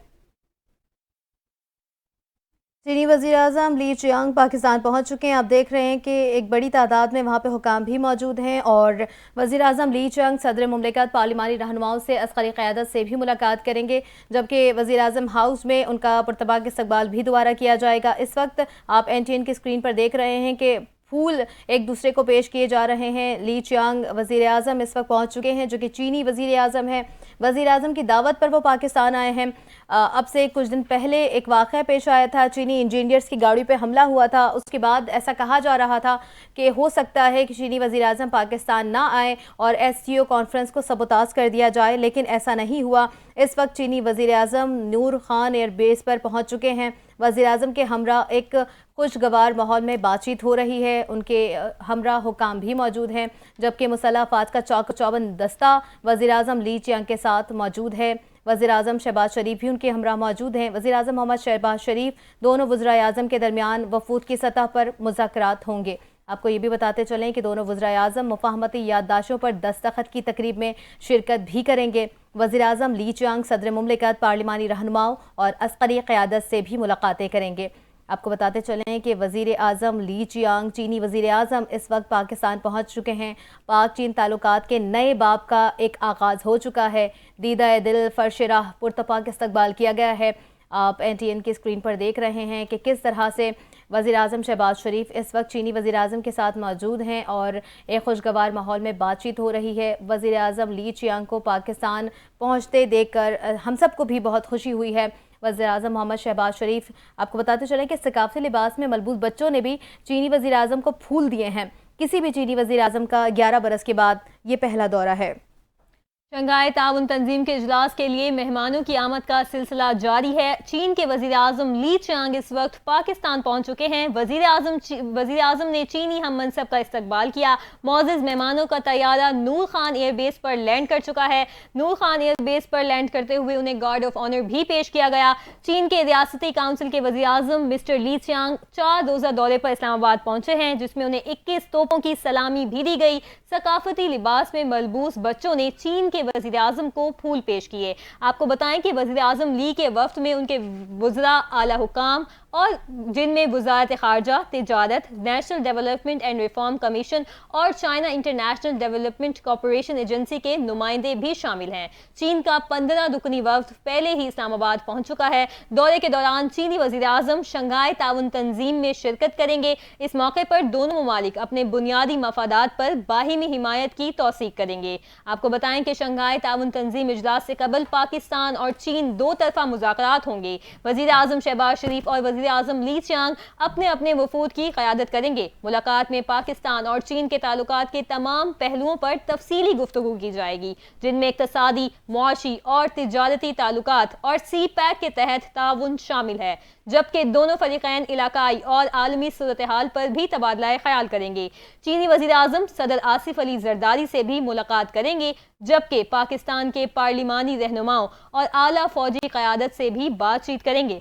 चीनी वज़ीर आज़म ली चियांग पाकिस्तान पहुंच चुके हैं। आप देख रहे हैं कि एक बड़ी तादाद में वहां पे हुकाम भी मौजूद हैं और वज़ीर आज़म ली चियांग सदर मुमलिकत पार्लिमानी रहनुमाओं से अस्करी क़यादत से भी मुलाकात करेंगे, जबकि वज़ीर आज़म हाउस में उनका पुरतबाक इस्तकबाल भी दोबारा किया जाएगा। इस वक्त आप NTN की स्क्रीन पर देख रहे हैं कि फूल एक दूसरे को पेश किए जा रहे हैं। ली चियांग वज़ीर आज़म इस वक्त पहुंच चुके हैं, जो कि चीनी वज़ीर आज़म है। वज़ीर आज़म की दावत पर वो पाकिस्तान आए हैं। अब से कुछ दिन पहले एक वाक़या पेश आया था, चीनी इंजीनियर्स की गाड़ी पे हमला हुआ था। उसके बाद ऐसा कहा जा रहा था कि हो सकता है कि चीनी वज़ीर आज़म पाकिस्तान ना आए और SCO कॉन्फ्रेंस को सबोताज कर दिया जाए, लेकिन ऐसा नहीं हुआ। इस वक्त चीनी वज़ीर आज़म नूर खान एयरबेस पर पहुँच चुके हैं। वज़ीर आज़म के हमरा एक खुशगवार माहौल में बातचीत हो रही है। उनके हमरा हुकाम भी मौजूद हैं, जबकि मुसल्लह अफ़वाज का चौबंद दस्ता वज़ीर आज़म ली चियांग के साथ मौजूद है। वज़ीर आज़म शहबाज शरीफ भी उनके हमरा मौजूद हैं। वज़ीर आज़म मोहम्मद शहबाज शरीफ दोनों वज़राए आज़म के दरमियान वफूद की सतह पर मुज़ाकरात होंगे। आपको ये भी बताते चलें कि दोनों वज़राए आज़म मुफ़ाहमती याददाश्तों पर दस्तखत की तकरीब में शिरकत भी करेंगे। वज़ीर आज़म ली चियांग सदर मुमलिकत पार्लिमानी रहनुमाओं और अस्करी क़यादत से भी मुलाकातें करेंगे। आपको बताते चलें कि वज़ीर आज़म ली चियांग चीनी वज़ीर आज़म इस वक्त पाकिस्तान पहुंच चुके हैं। पाक चीन ताल्लुकात के नए बाब का एक आगाज़ हो चुका है। दीदा दिल फर्श राह पुरतपाक इस्तकबाल किया गया है। आप NTN की स्क्रीन पर देख रहे हैं कि किस तरह से वज़ीर आज़म शहबाज शरीफ इस वक्त चीनी वज़ीर आज़म के साथ मौजूद हैं और एक खुशगवार माहौल में बातचीत हो रही है। वज़ीर आज़म ली चियांग को पाकिस्तान पहुँचते देखकर हम सबको भी बहुत खुशी हुई है। वज़ीर आज़म मोहम्मद शहबाज शरीफ, आपको बताते चलें कि सकाफ़ती लिबास में मलबूस बच्चों ने भी चीनी वज़ीर आज़म को फूल दिए हैं। किसी भी चीनी वज़ीर आज़म का 11 बरस के बाद ये पहला दौरा है। शंघाई ताउन तंजीम के इजलास के लिए मेहमानों की आमद का सिलसिला जारी है। चीन के वज़ीर आज़म ली चियांग इस वक्त पाकिस्तान पहुंच चुके हैं। वज़ीर आज़म ने चीनी हम मनसब का इस्तकबाल किया। मौजूद मेहमानों का तैयारा नूर खान एयरबेस पर लैंड कर चुका है। नूर खान एयरबेस पर लैंड करते हुए उन्हें गार्ड ऑफ ऑनर भी पेश किया गया। चीन के रियासती काउंसिल के वज़ीर आज़म मिस्टर ली चियांग 4 रोज़ा दौरे पर इस्लामाबाद पहुंचे हैं, जिसमें उन्हें 21 तोपों की सलामी भी दी गई। सकाफती लिबास में मलबूस बच्चों ने चीन के वज़ीर आज़म को फूल पेश किए। आपको बताएं कि वज़ीर आज़म ली के वफ्द में उनके वज़रा, आला हुकाम اور جن میں وزارت خارجہ، تجارت، national development and reform commission اور China international development corporation agency کے نمائندے بھی شامل ہیں۔ چین کا 15 رکنی وفد پہلے ہی اسلام آباد پہنچ چکا ہے۔ دورے کے دوران چینی وزیر اعظم شنگھائی تعاون تنظیم میں شرکت کریں گے۔ اس موقع پر دونوں ممالک اپنے بنیادی مفادات پر باہمی حمایت کی توثیق کریں گے۔ آپ کو بتائیں کہ شنگھائی تعاون تنظیم اجلاس سے قبل پاکستان اور چین دو طرفہ مذاکرات ہوں گے۔ وزیر اعظم شہباز شریف اور وزیر اعظم لی چیانگ اپنے وفود کی قیادت کریں گے۔ ملاقات میں پاکستان اور چین کے تعلقات کے تمام پہلوؤں پر تفصیلی گفتگو کی جائے گی، جن میں اقتصادی، معاشی اور تجارتی تعلقات اور سی پیک کے تحت تعاون شامل ہے، جبکہ دونوں فریقین علاقائی اور عالمی صورتحال پر بھی تبادلہ خیال کریں گے۔ چینی وزیر اعظم صدر آصف علی زرداری سے بھی ملاقات کریں گے، جبکہ پاکستان کے پارلیمانی رہنماؤں اور اعلیٰ فوجی قیادت سے بھی بات چیت کریں گے۔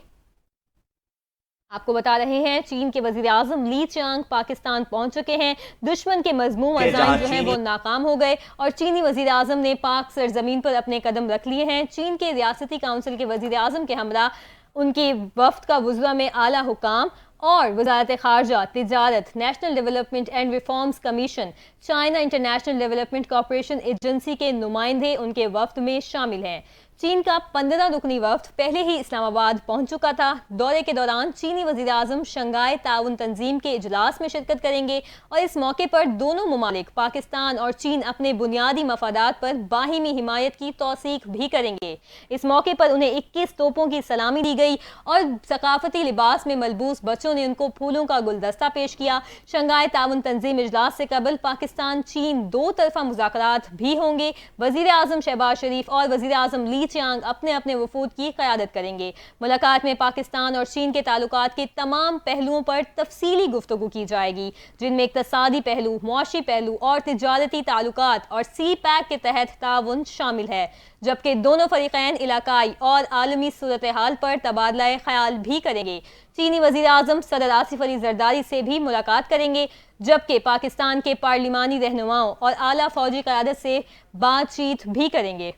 آپ کو بتا رہے ہیں چین کے وزیر اعظم لی چیانگ پاکستان پہنچ چکے ہیں۔ دشمن کے مذموم عزائم جو ہیں وہ ناکام ہو گئے اور چینی وزیر اعظم نے پاک سرزمین پر اپنے قدم رکھ لیے ہیں۔ چین کے ریاستی کونسل کے وزیر اعظم کے ہمراہ ان کے وفد کا وزراء میں اعلیٰ حکام اور وزارت خارجہ، تجارت، national development and reforms commission, China international development corporation agency کے نمائندے ان کے وفد میں شامل ہیں۔ چین کا 15 رکنی وفد پہلے ہی اسلام آباد پہنچ چکا تھا۔ دورے کے دوران چینی وزیر اعظم شنگھائی تعاون تنظیم کے اجلاس میں شرکت کریں گے اور اس موقع پر دونوں ممالک پاکستان اور چین اپنے بنیادی مفادات پر باہمی حمایت کی توثیق بھی کریں گے۔ اس موقع پر انہیں 21 توپوں کی سلامی دی گئی اور ثقافتی لباس میں ملبوس بچوں نے ان کو پھولوں کا گلدستہ پیش کیا۔ شنگھائی تعاون تنظیم اجلاس سے قبل پاکستان چین دو طرفہ مذاکرات بھی ہوں گے۔ وزیر اعظم شہباز شریف اور وزیر اعظم لی چیانگ اپنے وفود کی قیادت کریں گے۔ ملاقات میں پاکستان اور چین کے تعلقات کے تمام پہلوؤں پر تفصیلی گفتگو کی جائے گی، جن میں اقتصادی پہلو، معاشی پہلو اور تجارتی تعلقات اور سی پیک کے تحت تعاون شامل ہے، جبکہ دونوں فریقین علاقائی اور عالمی صورتحال پر تبادلہ خیال بھی کریں گے۔ چینی وزیر اعظم صدر آصف علی زرداری سے بھی ملاقات کریں گے، جبکہ پاکستان کے پارلیمانی رہنماؤں اور اعلیٰ فوجی قیادت سے بات چیت بھی کریں گے۔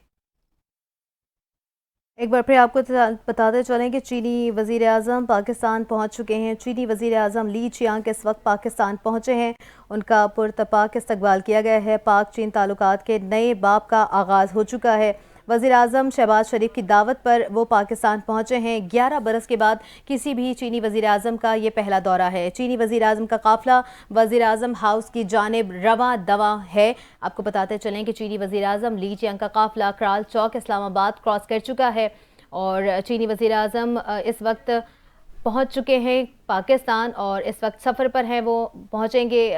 ایک بار پھر آپ کو بتاتے چلیں کہ چینی وزیر اعظم پاکستان پہنچ چکے ہیں۔ چینی وزیر اعظم لی چیانگ اس وقت پاکستان پہنچے ہیں۔ ان کا پرتپاک استقبال کیا گیا ہے۔ پاک چین تعلقات کے نئے باب کا آغاز ہو چکا ہے۔ وزیر اعظم شہباز شریف کی دعوت پر وہ پاکستان پہنچے ہیں۔ 11 برس کے بعد کسی بھی چینی وزیر اعظم کا یہ پہلا دورہ ہے۔ چینی وزیر اعظم کا قافلہ وزیر اعظم ہاؤس کی جانب رواں دواں ہے۔ آپ کو بتاتے چلیں کہ چینی وزیر اعظم لی چیانگ کا قافلہ کرال چوک اسلام آباد کراس کر چکا ہے اور چینی وزیر اعظم اس وقت پہنچ چکے ہیں پاکستان اور اس وقت سفر پر ہیں، وہ پہنچیں گے۔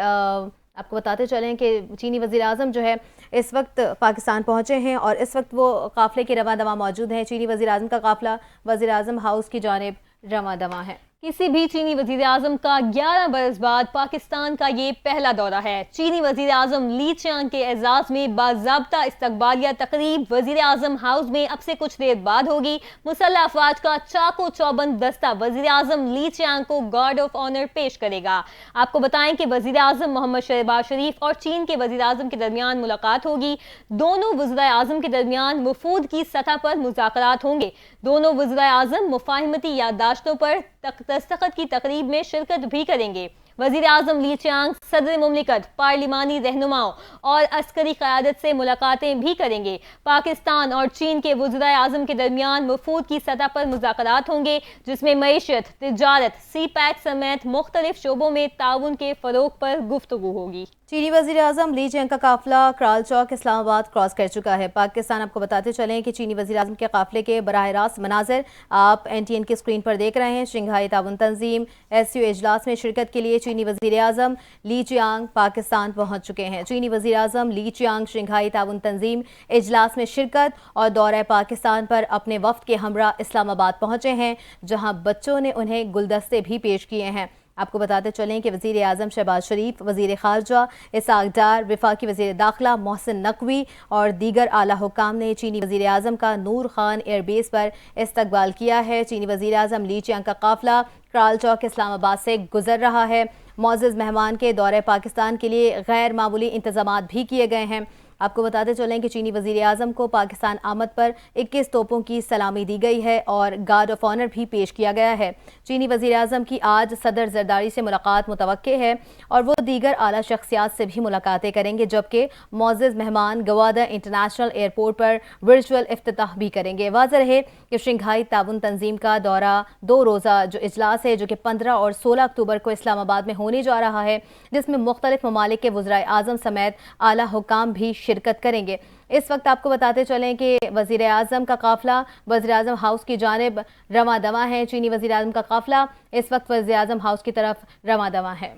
آپ کو بتاتے چلیں کہ چینی وزیر اعظم جو ہے اس وقت پاکستان پہنچے ہیں اور اس وقت وہ قافلے کے رواں دواں موجود ہیں۔ چینی وزیر اعظم کا قافلہ وزیر اعظم ہاؤس کی جانب رواں دواں ہے۔ کسی بھی چینی وزیر اعظم کا 11 برس بعد پاکستان کا یہ پہلا دورہ ہے۔ چینی وزیر اعظم لی چیانگ کے اعزاز میں باضابطہ استقبالیہ تقریب وزیر اعظم ہاؤس میں اب سے کچھ دیر بعد ہوگی۔ مسلح افواج کا چاق و چوبند دستہ وزیر اعظم لی چیانگ کو گارڈ آف آنر پیش کرے گا۔ آپ کو بتائیں کہ وزیر اعظم محمد شہباز شریف اور چین کے وزیر اعظم کے درمیان ملاقات ہوگی۔ دونوں وزرائے اعظم کے درمیان وفود کی سطح پر مذاکرات ہوں گے۔ دونوں وزرائے اعظم مفاہمتی یادداشتوں پر دستخط کی تقریب میں شرکت بھی کریں گے۔ وزیر اعظم لی چیانگ صدر مملکت، پارلیمانی رہنماؤں اور عسکری قیادت سے ملاقاتیں بھی کریں گے۔ پاکستان اور چین کے وزرائے اعظم کے درمیان وفود کی سطح پر مذاکرات ہوں گے، جس میں معیشت، تجارت، سی پیک سمیت مختلف شعبوں میں تعاون کے فروغ پر گفتگو ہوگی۔ چینی وزیر اعظم لی چیانگ کا قافلہ کرال چوک اسلام آباد کراس کر چکا ہے۔ پاکستان آپ کو بتاتے چلیں کہ چینی وزیر اعظم کے قافلے کے براہ راست مناظر آپ NTN کی اسکرین پر دیکھ رہے ہیں۔ شنگھائی تعاون تنظیم SCO اجلاس میں شرکت کے لیے چینی وزیر اعظم لی چیانگ پاکستان پہنچ چکے ہیں۔ چینی وزیر اعظم لی چیانگ شنگھائی تعاون تنظیم اجلاس میں شرکت اور دورہ پاکستان پر اپنے وفد کے ہمراہ اسلام آباد پہنچے ہیں، جہاں بچوں نے انہیں گلدستے بھی پیش کیے ہیں۔ آپ کو بتاتے چلیں کہ وزیر اعظم شہباز شریف، وزیر خارجہ اسحاق ڈار، وفاقی وزیر داخلہ محسن نقوی اور دیگر اعلیٰ حکام نے چینی وزیر اعظم کا نور خان ایئر بیس پر استقبال کیا ہے۔ چینی وزیر اعظم لی چیانگ کا قافلہ کرال چوک اسلام آباد سے گزر رہا ہے۔ معزز مہمان کے دورہ پاکستان کے لیے غیر معمولی انتظامات بھی کیے گئے ہیں۔ آپ کو بتاتے چلیں کہ چینی وزیر اعظم کو پاکستان آمد پر 21 توپوں کی سلامی دی گئی ہے اور گارڈ آف آنر بھی پیش کیا گیا ہے۔ چینی وزیر اعظم کی آج صدر زرداری سے ملاقات متوقع ہے اور وہ دیگر اعلیٰ شخصیات سے بھی ملاقاتیں کریں گے، جبکہ معزز مہمان گوادر انٹرنیشنل ایئرپورٹ پر ورچوئل افتتاح بھی کریں گے۔ واضح رہے کہ شنگھائی تعاون تنظیم کا دورہ 2 روزہ جو اجلاس ہے جو کہ 15 اور 16 اکتوبر کو اسلام آباد میں ہونے جا رہا ہے، جس میں مختلف ممالک کے وزرائے اعظم سمیت اعلیٰ حکام بھی شرکت کریں گے۔ اس وقت آپ کو بتاتے چلیں کہ وزیر اعظم کا قافلہ وزیر اعظم ہاؤس کی جانب رواں دواں ہے۔ چینی وزیر اعظم کا قافلہ اس وقت وزیر اعظم ہاؤس کی طرف رواں دواں ہے۔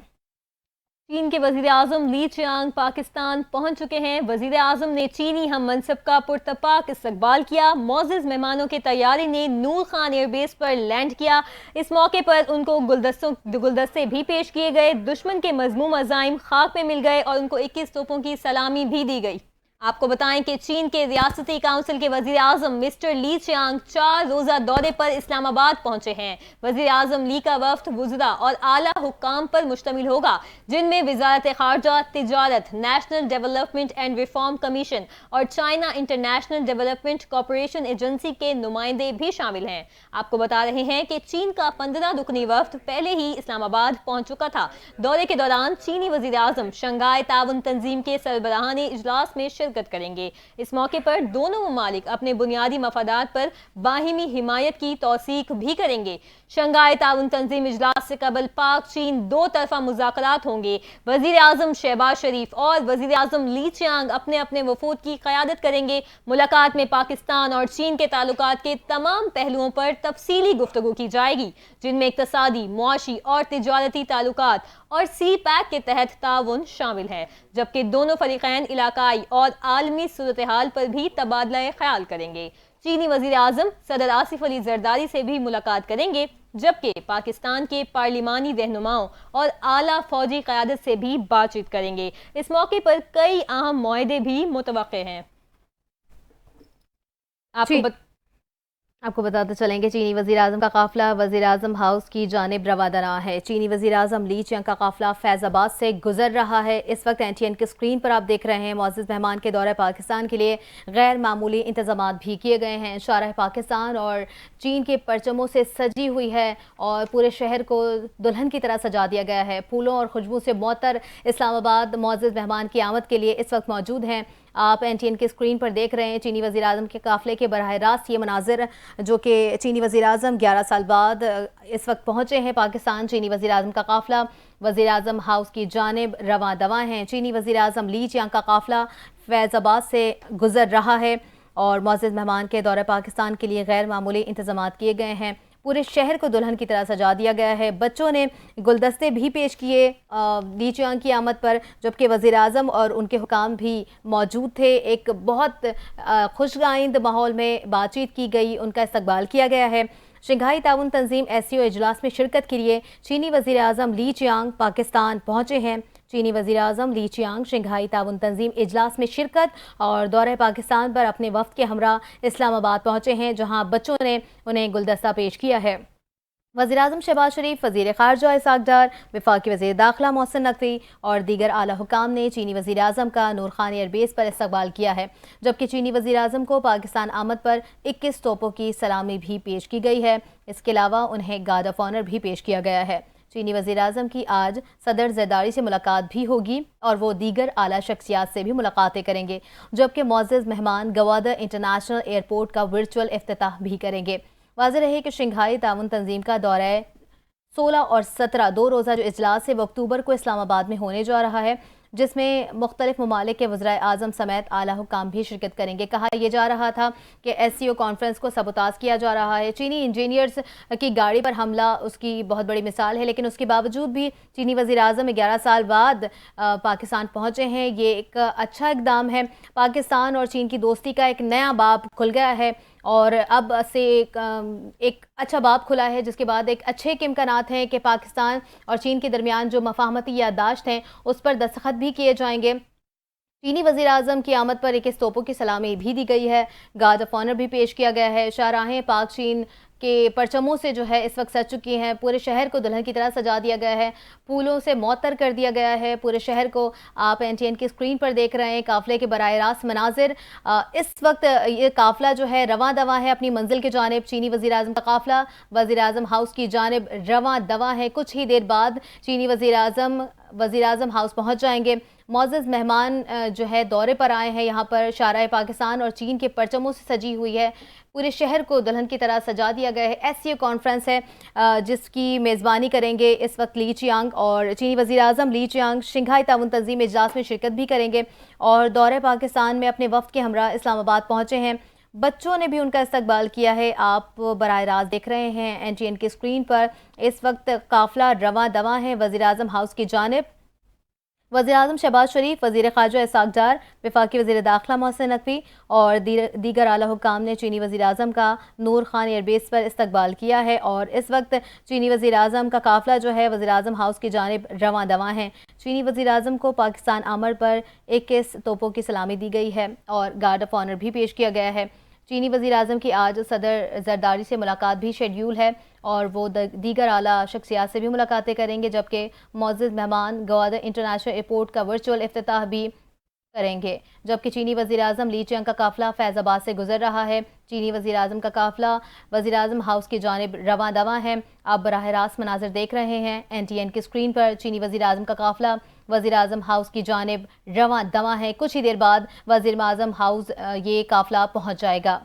چین کے وزیر اعظم لی چیانگ پاکستان پہنچ چکے ہیں۔ وزیر اعظم نے چینی ہم منصب کا پرتپاک استقبال کیا۔ معزز مہمانوں کے طیارے نے نور خان ایئر بیس پر لینڈ کیا۔ اس موقع پر ان کو گلدستے بھی پیش کیے گئے، دشمن کے مذموم عزائم خاک میں مل گئے اور ان کو 21 توپوں کی سلامی بھی دی گئی۔ آپ کو بتائیں کہ چین کے ریاستی کونسل کے وزیر اعظم مسٹر لی چیانگ 4 روزہ دورے پر اسلام آباد پہنچے ہیں۔ وزیر اعظم لی کا وفد وزراء اور اعلیٰ حکام پر مشتمل ہوگا، جن میں وزارت خارجہ، تجارت، national development and reform commission اور China international development corporation agency کے نمائندے بھی شامل ہیں۔ آپ کو بتا رہے ہیں کہ چین کا 15 رکنی وفد پہلے ہی اسلام آباد پہنچ چکا تھا۔ دورے کے دوران چینی وزیر اعظم شنگھائی تعاون تنظیم کے سربراہان اجلاس میں شرکت کریں گے۔ اس موقع پر دونوں ممالک اپنے بنیادی مفادات پر باہمی حمایت کی توثیق بھی کریں گے۔ شنگھائی تعاون تنظیم اجلاس سے قبل پاک چین 2 طرفہ مذاکرات ہوں گے۔ وزیر اعظم شہباز شریف اور وزیر اعظم لی چیانگ اپنے اپنے وفود کی قیادت کریں گے۔ ملاقات میں پاکستان اور چین کے تعلقات کے تمام پہلوؤں پر تفصیلی گفتگو کی جائے گی، جن میں اقتصادی، معاشی اور تجارتی تعلقات اور سی پیک کے تحت تعاون شامل ہے، جبکہ دونوں فریقین علاقائی اور عالمی صورتحال پر بھی تبادلہ خیال کریں گے۔ چینی وزیر اعظم صدر آصف علی زرداری سے بھی ملاقات کریں گے، جبکہ پاکستان کے پارلیمانی رہنماؤں اور اعلیٰ فوجی قیادت سے بھی بات چیت کریں گے۔ اس موقع پر کئی اہم معاہدے بھی متوقع ہیں۔ آپ کو بتاتے چلیں کہ چینی وزیر اعظم کا قافلہ وزیر اعظم ہاؤس کی جانب روادہ ہے۔ چینی وزیر اعظم لی چیانگ کا قافلہ فیض آباد سے گزر رہا ہے۔ اس وقت NTN کی اسکرین پر آپ دیکھ رہے ہیں معزز مہمان کے دورہ پاکستان کے لیے غیر معمولی انتظامات بھی کیے گئے ہیں۔ شارع پاکستان اور چین کے پرچموں سے سجی ہوئی ہے اور پورے شہر کو دلہن کی طرح سجا دیا گیا ہے۔ پھولوں اور خوشبو سے معطر اسلام آباد معزز مہمان کی آمد کے لیے اس وقت موجود ہیں۔ آپ NTN کی اسکرین پر دیکھ رہے ہیں چینی وزیر اعظم کے قافلے کے براہ راست یہ مناظر، جو کہ چینی وزیر اعظم 11 سال بعد اس وقت پہنچے ہیں پاکستان۔ چینی وزیر اعظم کا قافلہ وزیر اعظم ہاؤس کی جانب رواں دواں ہیں۔ چینی وزیر اعظم لی چیانگ کا قافلہ فیض آباد سے گزر رہا ہے اور معزز مہمان کے دورہ پاکستان کے لیے غیر معمولی انتظامات کیے گئے ہیں۔ پورے شہر کو دلہن کی طرح سجا دیا گیا ہے۔ بچوں نے گلدستے بھی پیش کیے لی چیانگ کی آمد پر، جبکہ وزیر اعظم اور ان کے حکام بھی موجود تھے۔ ایک بہت خوشگوار ماحول میں بات چیت کی گئی، ان کا استقبال کیا گیا ہے۔ شنگھائی تعاون تنظیم SCO اجلاس میں شرکت کے لیے چینی وزیر اعظم لی چیانگ پاکستان پہنچے ہیں۔ چینی وزیر اعظم لی چیانگ شنگھائی تعاون تنظیم اجلاس میں شرکت اور دورہ پاکستان پر اپنے وفد کے ہمراہ اسلام آباد پہنچے ہیں، جہاں بچوں نے انہیں گلدستہ پیش کیا ہے۔ وزیر اعظم شہباز شریف، وزیر خارجہ اسحاق ڈار، وفاقی وزیر داخلہ محسن نقوی اور دیگر اعلیٰ حکام نے چینی وزیر اعظم کا نور خان ایئر بیس پر استقبال کیا ہے، جبکہ چینی وزیر اعظم کو پاکستان آمد پر 21 توپوں کی سلامی بھی پیش کی گئی ہے۔ اس کے علاوہ انہیں گارڈ آف آنر بھی پیش کیا گیا ہے۔ چینی وزیر اعظم کی آج صدر زرداری سے ملاقات بھی ہوگی اور وہ دیگر اعلیٰ شخصیات سے بھی ملاقاتیں کریں گے، جبکہ معزز مہمان گوادر انٹرنیشنل ایئرپورٹ کا ورچوئل افتتاح بھی کریں گے۔ واضح رہے کہ شنگھائی تعاون تنظیم کا دورہ 16 اور 17 2 روزہ جو اجلاس ہے وہ اکتوبر کو اسلام آباد میں ہونے جا رہا ہے، جس میں مختلف ممالک کے وزرائے اعظم سمیت اعلیٰ حکام بھی شرکت کریں گے۔ کہا یہ جا رہا تھا کہ SCO کانفرنس کو سبوتاژ کیا جا رہا ہے۔ چینی انجینئرز کی گاڑی پر حملہ اس کی بہت بڑی مثال ہے، لیکن اس کے باوجود بھی چینی وزیر اعظم 11 سال بعد پاکستان پہنچے ہیں۔ یہ ایک اچھا اقدام ہے۔ پاکستان اور چین کی دوستی کا ایک نیا باب کھل گیا ہے اور اب سے ایک اچھا باب کھلا ہے، جس کے بعد ایک اچھے کے امکانات ہیں کہ پاکستان اور چین کے درمیان جو مفاہمتی یادداشت ہیں اس پر دستخط بھی کیے جائیں گے۔ چینی وزیر اعظم کی آمد پر 21 توپوں کی سلامی بھی دی گئی ہے، گارڈ آف آنر بھی پیش کیا گیا ہے۔ شاہراہیں پاک چین کے پرچموں سے جو ہے اس وقت سج چکی ہیں. پورے شہر کو دلہن کی طرح سجا دیا گیا ہے, پھولوں سے معطر کر دیا گیا ہے. پورے شہر کو آپ NTN کی اسکرین پر دیکھ رہے ہیں, قافلے کے براہ راست مناظر. اس وقت یہ قافلہ جو ہے رواں دواں ہے اپنی منزل کی جانب. چینی وزیراعظم کا قافلہ وزیراعظم ہاؤس کی جانب رواں دواں ہے. کچھ ہی دیر بعد چینی وزیراعظم ہاؤس پہنچ جائیں گے. معزز مہمان جو ہے دورے پر آئے ہیں. یہاں پر شارع پاکستان اور چین کے پرچموں سے سجی ہوئی ہے. پورے شہر کو دلہن کی طرح سجا دیا گیا ہے. SCO کانفرنس ہے جس کی میزبانی کریں گے اس وقت لی چیانگ, اور چینی وزیراعظم لی چیانگ شنگھائی تعاون تنظیم اجلاس میں شرکت بھی کریں گے اور دورہ پاکستان میں اپنے وفد کے ہمراہ اسلام آباد پہنچے ہیں. بچوں نے بھی ان کا استقبال کیا ہے. آپ براہ راست دیکھ رہے ہیں NTN کی اسکرین پر. اس وقت قافلہ رواں دواں ہے وزیراعظم ہاؤس کی جانب. وزیراعظم شہباز شریف, وزیر خارجہ اسحاق ڈار, وفاقی وزیر داخلہ محسن نقوی اور دیگر اعلیٰ حکام نے چینی وزیراعظم کا نور خان ایئر بیس پر استقبال کیا ہے. اور اس وقت چینی وزیراعظم کا قافلہ جو ہے وزیراعظم ہاؤس کی جانب رواں دواں ہے. چینی وزیراعظم کو پاکستان آمر پر 21 توپوں کی سلامی دی گئی ہے اور گارڈ آف آنر بھی پیش کیا گیا ہے. چینی وزیراعظم کی آج صدر زرداری سے ملاقات بھی شیڈیول ہے اور وہ دیگر اعلیٰ شخصیات سے بھی ملاقاتیں کریں گے, جبکہ معزز مہمان گوادر انٹرنیشنل ایئرپورٹ کا ورچوئل افتتاح بھی کریں گے. جبکہ چینی وزیراعظم لی چیانگ کا قافلہ فیض آباد سے گزر رہا ہے. چینی وزیراعظم کا قافلہ وزیراعظم ہاؤس کی جانب رواں دواں ہے. آپ براہ راست مناظر دیکھ رہے ہیں NTN کی اسکرین پر. چینی وزیراعظم کا قافلہ وزیراعظم ہاؤس کی جانب رواں دواں ہے. کچھ ہی دیر بعد وزیراعظم ہاؤس یہ قافلہ پہنچ جائے گا.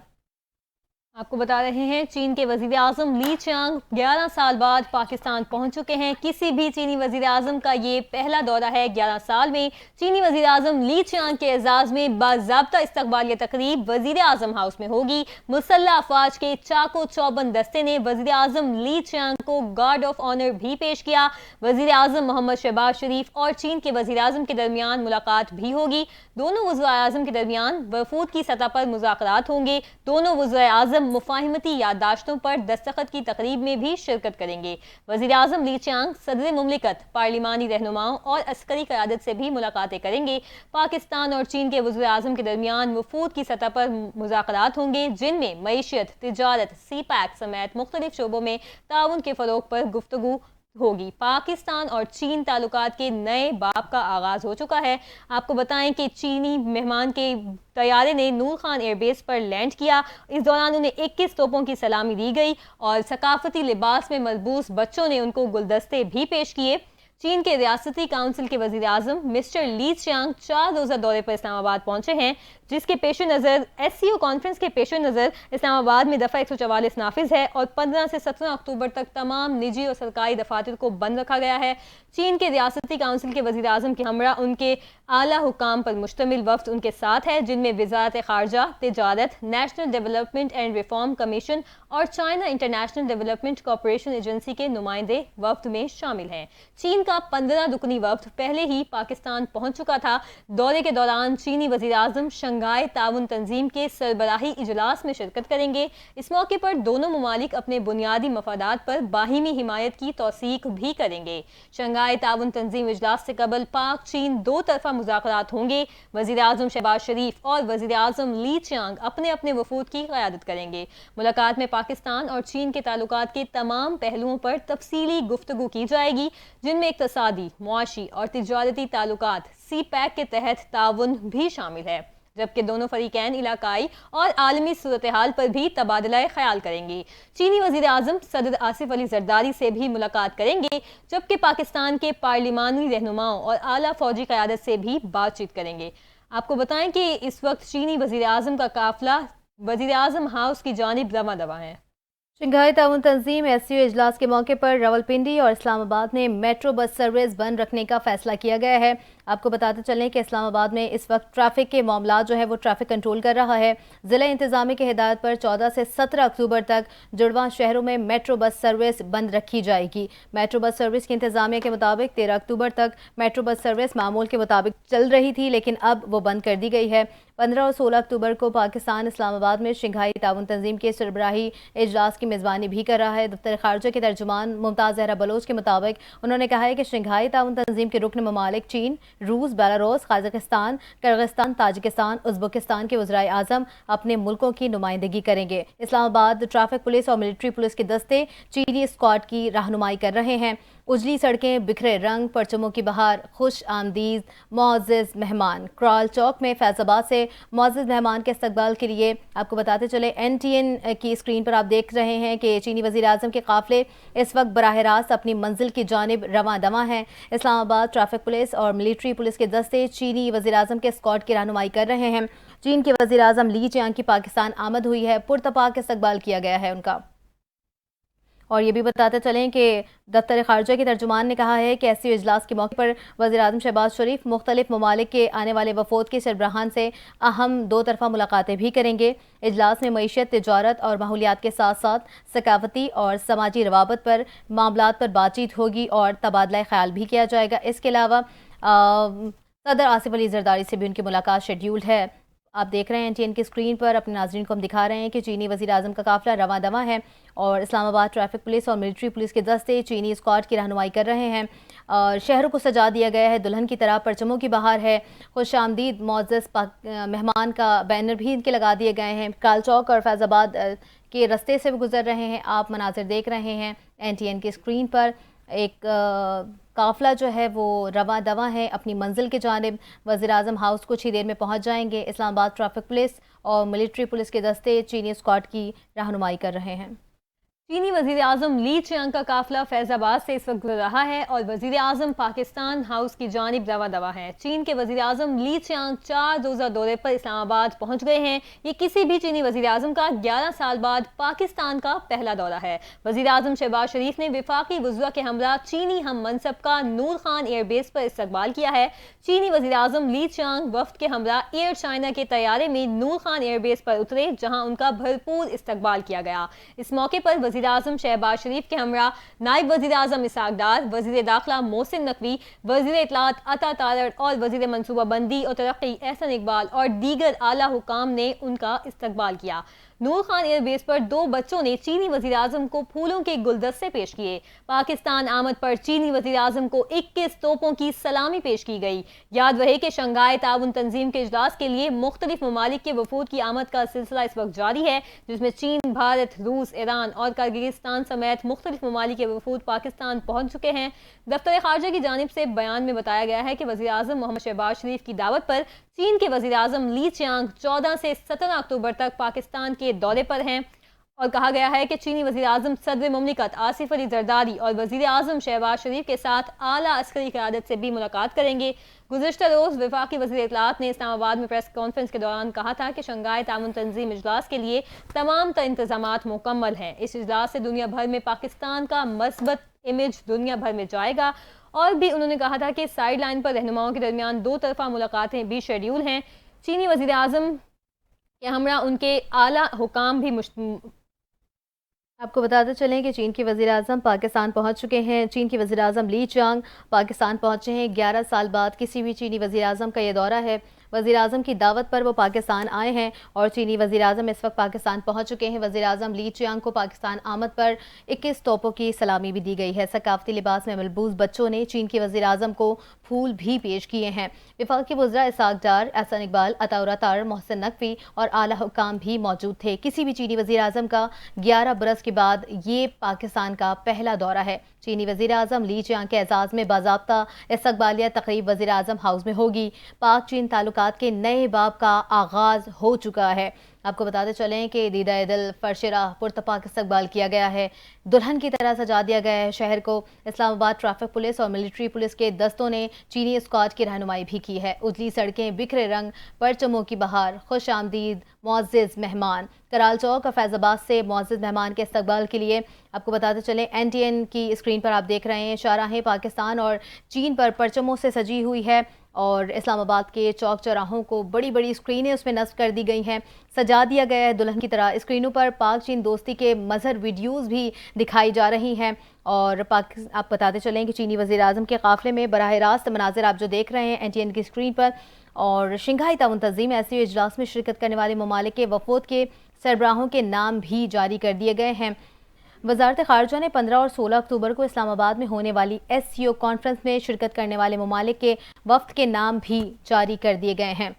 آپ کو بتا رہے ہیں چین کے وزیر اعظم لی چیانگ 11 سال بعد پاکستان پہنچ چکے ہیں. کسی بھی چینی وزیر اعظم کا یہ پہلا دورہ ہے 11 سال میں. چینی وزیر اعظم لی چیانگ کے اعزاز میں باضابطہ استقبالیہ تقریب وزیر اعظم ہاؤس میں ہوگی. مسلح افواج کے چاق و چوبند دستے نے وزیر اعظم لی چیانگ کو گارڈ آف آنر بھی پیش کیا. وزیر اعظم محمد شہباز شریف اور چین کے وزیر اعظم کے درمیان ملاقات بھی ہوگی. دونوں وزراء اعظم کے درمیان وفود کی سطح پر مذاکرات ہوں گے. دونوں وزراء اعظم مفاہمتی یادداشتوں پر دستخط کی تقریب میں بھی شرکت کریں گے. وزیر اعظم لی چیانگ صدر مملکت, پارلیمانی رہنماؤں اور عسکری قیادت سے بھی ملاقاتیں کریں گے. پاکستان اور چین کے وزراء اعظم کے درمیان وفود کی سطح پر مذاکرات ہوں گے جن میں معیشت, تجارت, CPEC سمیت مختلف شعبوں میں تعاون کے فروغ پر گفتگو ہوگی. پاکستان اور چین تعلقات کے نئے باب کا آغاز ہو چکا ہے. آپ کو بتائیں کہ چینی مہمان کے طیارے نے نور خان ایئر بیس پر لینڈ کیا. اس دوران انہیں 21 توپوں کی سلامی دی گئی اور ثقافتی لباس میں ملبوس بچوں نے ان کو گلدستے بھی پیش کیے. چین کے ریاستی کونسل کے وزیر اعظم مسٹر لی چیانگ 4 روزہ دورے پر اسلام آباد پہنچے ہیں جس کے پیش نظر SCO کانفرنس کے پیش نظر اسلام آباد میں دفعہ 144 نافذ ہے اور 15 سے 17 اکتوبر تک تمام نجی اور سرکاری دفاتر کو بند رکھا گیا ہے. چین کے ریاستی کونسل کے وزیر اعظم کے ہمراہ ان کے اعلیٰ حکام پر مشتمل وفد ان کے ساتھ ہے جن میں وزارت خارجہ, تجارت, national development and reform commission اور China international development corporation agency کے نمائندے وفد میں شامل ہیں. چین کا 15 رکنی وفد پہلے ہی پاکستان پہنچ چکا تھا. دورے کے دوران چینی وزیر اعظم شنگھائی تعاون تنظیم کے سربراہی اجلاس میں شرکت کریں گے. اس موقع پر دونوں ممالک اپنے بنیادی مفادات پر باہمی حمایت کی توثیق بھی کریں گے. شنگھائی تعاون تنظیم اجلاس سے قبل پاک چین دو طرفہ مذاکرات ہوں گے. وزیر اعظم شہباز شریف اور وزیر اعظم لی چیانگ اپنے اپنے وفود کی قیادت کریں گے. ملاقات میں پاکستان اور چین کے تعلقات کے تمام پہلوؤں پر تفصیلی گفتگو کی جائے گی جن میں اقتصادی, معاشی اور تجارتی تعلقات CPEC کے تحت تعاون بھی شامل ہے, جبکہ دونوں فریقین علاقائی اور عالمی صورتحال پر بھی تبادلہ خیال کریں گے. چینی وزیر اعظم صدر آصف علی زرداری سے بھی ملاقات کریں گے جبکہ پاکستان کے پارلیمانی رہنماؤں اور اعلیٰ فوجی قیادت سے بھی بات چیت کریں گے. آپ کو بتائیں کہ اس وقت چینی وزیر اعظم کا قافلہ وزیر اعظم ہاؤس کی جانب رواں دواں ہے. شنگھائی تعاون تنظیم SCO اجلاس کے موقع پر راولپنڈی اور اسلام آباد میں میٹرو بس سروس بند رکھنے کا فیصلہ کیا گیا ہے. آپ کو بتاتے چلیں کہ اسلام آباد میں اس وقت ٹریفک کے معاملات جو ہے وہ ٹریفک کنٹرول کر رہا ہے. ضلع انتظامیہ کی ہدایت پر 14 سے 17 اکتوبر تک جڑواں شہروں میں میٹرو بس سروس بند رکھی جائے گی. میٹرو بس سروس کی انتظامیہ کے مطابق 13 اکتوبر تک میٹرو بس سروس معمول کے مطابق چل رہی تھی لیکن اب وہ بند کر دی گئی ہے. 15 اور 16 اکتوبر کو پاکستان اسلام آباد میں شنگھائی تعاون تنظیم کے سربراہی اجلاس کی میزبانی بھی کر رہا ہے۔ دفتر خارجہ کے ترجمان ممتاز زہرا بلوچ کے مطابق انہوں نے کہا ہے کہ شنگھائی تعاون تنظیم کے رکن ممالک چین، روس، Belarus, Kazakhstan, Kyrgyzstan, Tajikistan, Uzbekistan کے وزرائے اعظم اپنے ملکوں کی نمائندگی کریں گے۔ اسلام آباد ٹریفک پولیس اور ملٹری پولیس کے دستے چینی اسکواڈ کی رہنمائی کر رہے ہیں۔ اجلی سڑکیں، بکھرے رنگ، پرچموں کی بہار، خوش آمدید معزز مہمان۔ کرال چوک میں فیض آباد سے معزز مہمان کے استقبال کے لیے آپ کو بتاتے چلے NTN کی اسکرین پر آپ دیکھ رہے ہیں کہ چینی وزیر اعظم کے قافلے اس وقت براہ راست اپنی منزل کی جانب رواں دواں ہیں۔ اسلام آباد ٹریفک پولیس اور ملٹری پولیس کے دستے چینی وزیر اعظم کے اسکواڈ کی رہنمائی کر رہے ہیں۔ چین کے وزیر اعظم لی چیانگ کی پاکستان آمد ہوئی ہے، پرتپاک استقبال کیا گیا ہے ان کا۔ اور یہ بھی بتاتے چلیں کہ دفتر خارجہ کے ترجمان نے کہا ہے کہ SCO اجلاس کے موقع پر وزیر اعظم شہباز شریف مختلف ممالک کے آنے والے وفود کے سربراہان سے اہم دو طرفہ ملاقاتیں بھی کریں گے۔ اجلاس میں معیشت، تجارت اور ماحولیات کے ساتھ ساتھ ثقافتی اور سماجی روابط پر معاملات پر بات چیت ہوگی اور تبادلہ خیال بھی کیا جائے گا۔ اس کے علاوہ صدر آصف علی زرداری سے بھی ان کی ملاقات شیڈیول ہے۔ آپ دیکھ رہے ہیں NTN کی اسکرین پر، اپنے ناظرین کو ہم دکھا رہے ہیں کہ چینی وزیر اعظم کا قافلہ رواں دواں ہے اور اسلام آباد ٹریفک پولیس اور ملٹری پولیس کے دستے چینی اسکواڈ کی رہنمائی کر رہے ہیں۔ شہروں کو سجا دیا گیا ہے، دلہن کی طرح پرچموں کی بہار ہے، خوش آمدید معزز مہمان کا بینر بھی ان کے لگا دیے گئے ہیں۔ کال چوک اور فیض آباد کے رستے سے بھی گزر رہے ہیں، آپ مناظر دیکھ رہے ہیں NTN کی اسکرین پر۔ ایک قافلہ جو ہے وہ رواں دواں ہے اپنی منزل کی جانب۔ وزیر اعظم ہاؤس کچھ ہی دیر میں پہنچ جائیں گے۔ اسلام آباد ٹریفک پولیس اور ملٹری پولیس کے دستے چینی اسکواڈ کی رہنمائی کر رہے ہیں۔ چینی وزیر اعظم لی چیانگ کا قافلہ فیض آباد سے اس وقت گزر رہا ہے اور وزیر اعظم پاکستان ہاؤس کی جانب رواں دواں ہے۔ چین کے وزیر اعظم لی چیانگ 4 روزہ دورے پر اسلام آباد پہنچ گئے ہیں۔ یہ کسی بھی چینی وزیر اعظم کا 11 سال بعد پاکستان کا پہلا دورہ ہے۔ وزیر اعظم شہباز شریف نے وفاقی وزراء کے ہمراہ چینی ہم منصب کا نور خان ایئر بیس پر استقبال کیا ہے۔ چینی وزیر اعظم لی چیانگ وفد کے ہمراہ ایئر چائنا کے طیارے میں نور خان ایئر بیس پر اترے، جہاں ان کا بھرپور استقبال کیا گیا۔ اس موقع پر وزیر اعظم شہباز شریف کے ہمراہ نائب وزیر اعظم اسحاق ڈار، وزیر داخلہ محسن نقوی، وزیر اطلاعات عطا تارڑ اور وزیر منصوبہ بندی اور ترقی احسن اقبال اور دیگر اعلیٰ حکام نے ان کا استقبال کیا۔ نور خان ایئر بیس پر 2 بچوں نے چینی وزیر اعظم کو پھولوں کے گلدستے پیش کیے۔ پاکستان آمد پر چینی وزیر اعظم کو 21 توپوں کی سلامی پیش کی گئی۔ یاد رہے کہ شنگھائی تعاون تنظیم کے اجلاس کے لیے مختلف ممالک کے وفود کی آمد کا سلسلہ اس وقت جاری ہے، جس میں چین، بھارت، روس، ایران اور کرغزستان سمیت مختلف ممالک کے وفود پاکستان پہنچ چکے ہیں۔ دفتر خارجہ کی جانب سے بیان میں بتایا گیا ہے کہ وزیر اعظم محمد شہباز شریف کی دعوت پر چین کے وزیر اعظم لی چیانگ 14 سے 17 اکتوبر تک پاکستان کے دورے پر ہیں اور کہا گیا ہے کہ چینی وزیر اعظم صدر مملکت آصف علی زرداری اور وزیر اعظم شہباز شریف کے ساتھ اعلیٰ عسکری قیادت سے بھی ملاقات کریں گے۔ گزشتہ روز وفاقی وزیر اطلاعات نے اسلام آباد میں پریس کانفرنس کے دوران کہا تھا کہ شنگھائی تعاون تنظیم اجلاس کے لیے تمام تر انتظامات مکمل ہیں۔ اس اجلاس سے دنیا بھر میں پاکستان کا مثبت امیج دنیا بھر میں جائے گا۔ اور بھی انہوں نے کہا تھا کہ سائیڈ لائن پر رہنماؤں کے درمیان 2 طرفہ ملاقاتیں بھی شیڈیول ہیں۔ چینی وزیر اعظم کے ہمراہ ان کے اعلیٰ حکام بھی آپ کو بتاتے چلیں کہ چین کے وزیر اعظم پاکستان پہنچ چکے ہیں۔ چین کے وزیر اعظم لی چیانگ پاکستان پہنچے ہیں۔ 11 سال بعد کسی بھی چینی وزیر اعظم کا یہ دورہ ہے۔ وزیر اعظم کی دعوت پر وہ پاکستان آئے ہیں اور چینی وزیر اعظم اس وقت پاکستان پہنچ چکے ہیں۔ وزیر اعظم لی چیانگ کو پاکستان آمد پر 21 توپوں کی سلامی بھی دی گئی ہے۔ ثقافتی لباس میں ملبوس بچوں نے چین کے وزیر اعظم کو پھول بھی پیش کیے ہیں۔ وفاقی وزراء اسحاق ڈار، احسن اقبال، عطا تارڑ، محسن نقوی اور اعلیٰ حکام بھی موجود تھے۔ کسی بھی چینی وزیر اعظم کا 11 برس کے بعد یہ پاکستان کا پہلا دورہ ہے۔ چینی وزیر اعظم لی چیانگ کے اعزاز میں باضابطہ استقبالیہ تقریب وزیر اعظم ہاؤس میں ہوگی۔ پاک چین تعلقات کے نئے باب کا آغاز ہو چکا ہے۔ آپ کو بتاتے چلیں کہ دیدہ دل فرش راہ پرتپاک استقبال کیا گیا ہے، دلہن کی طرح سجا دیا گیا ہے شہر کو۔ اسلام آباد ٹریفک پولیس اور ملٹری پولیس کے دستوں نے چینی اسکواڈ کی رہنمائی بھی کی ہے۔ اجلی سڑکیں، بکھرے رنگ، پرچموں کی بہار، خوش آمدید معزز مہمان۔ کرال چوک اور فیض آباد سے معزز مہمان کے استقبال کے لیے آپ کو بتاتے چلیں NTN کی اسکرین پر آپ دیکھ رہے ہیں شاہراہیں پاکستان اور چین پر پرچموں سے سجی ہوئی ہے اور اسلام آباد کے چوک چوراہوں کو بڑی بڑی اسکرینیں اس میں نصب کر دی گئی ہیں، سجا دیا گیا ہے دلہن کی طرح۔ اسکرینوں پر پاک چین دوستی کے مظہر ویڈیوز بھی دکھائی جا رہی ہیں اور آپ بتاتے چلیں کہ چینی وزیر اعظم کے قافلے میں براہ راست مناظر آپ جو دیکھ رہے ہیں NTN کی اسکرین پر، اور شنگھائی تعاون تنظیم SCO اجلاس میں شرکت کرنے والے ممالک کے وفود کے سربراہوں کے نام بھی جاری کر دیے گئے ہیں۔ वजारत ख़ारजा ने 15 और 16 अक्टूबर को इस्लामाबाद में होने वाली SCO कॉन्फ्रेंस में शिरकत करने वाले ममालिक के वफ्द के नाम भी जारी कर दिए गए हैं।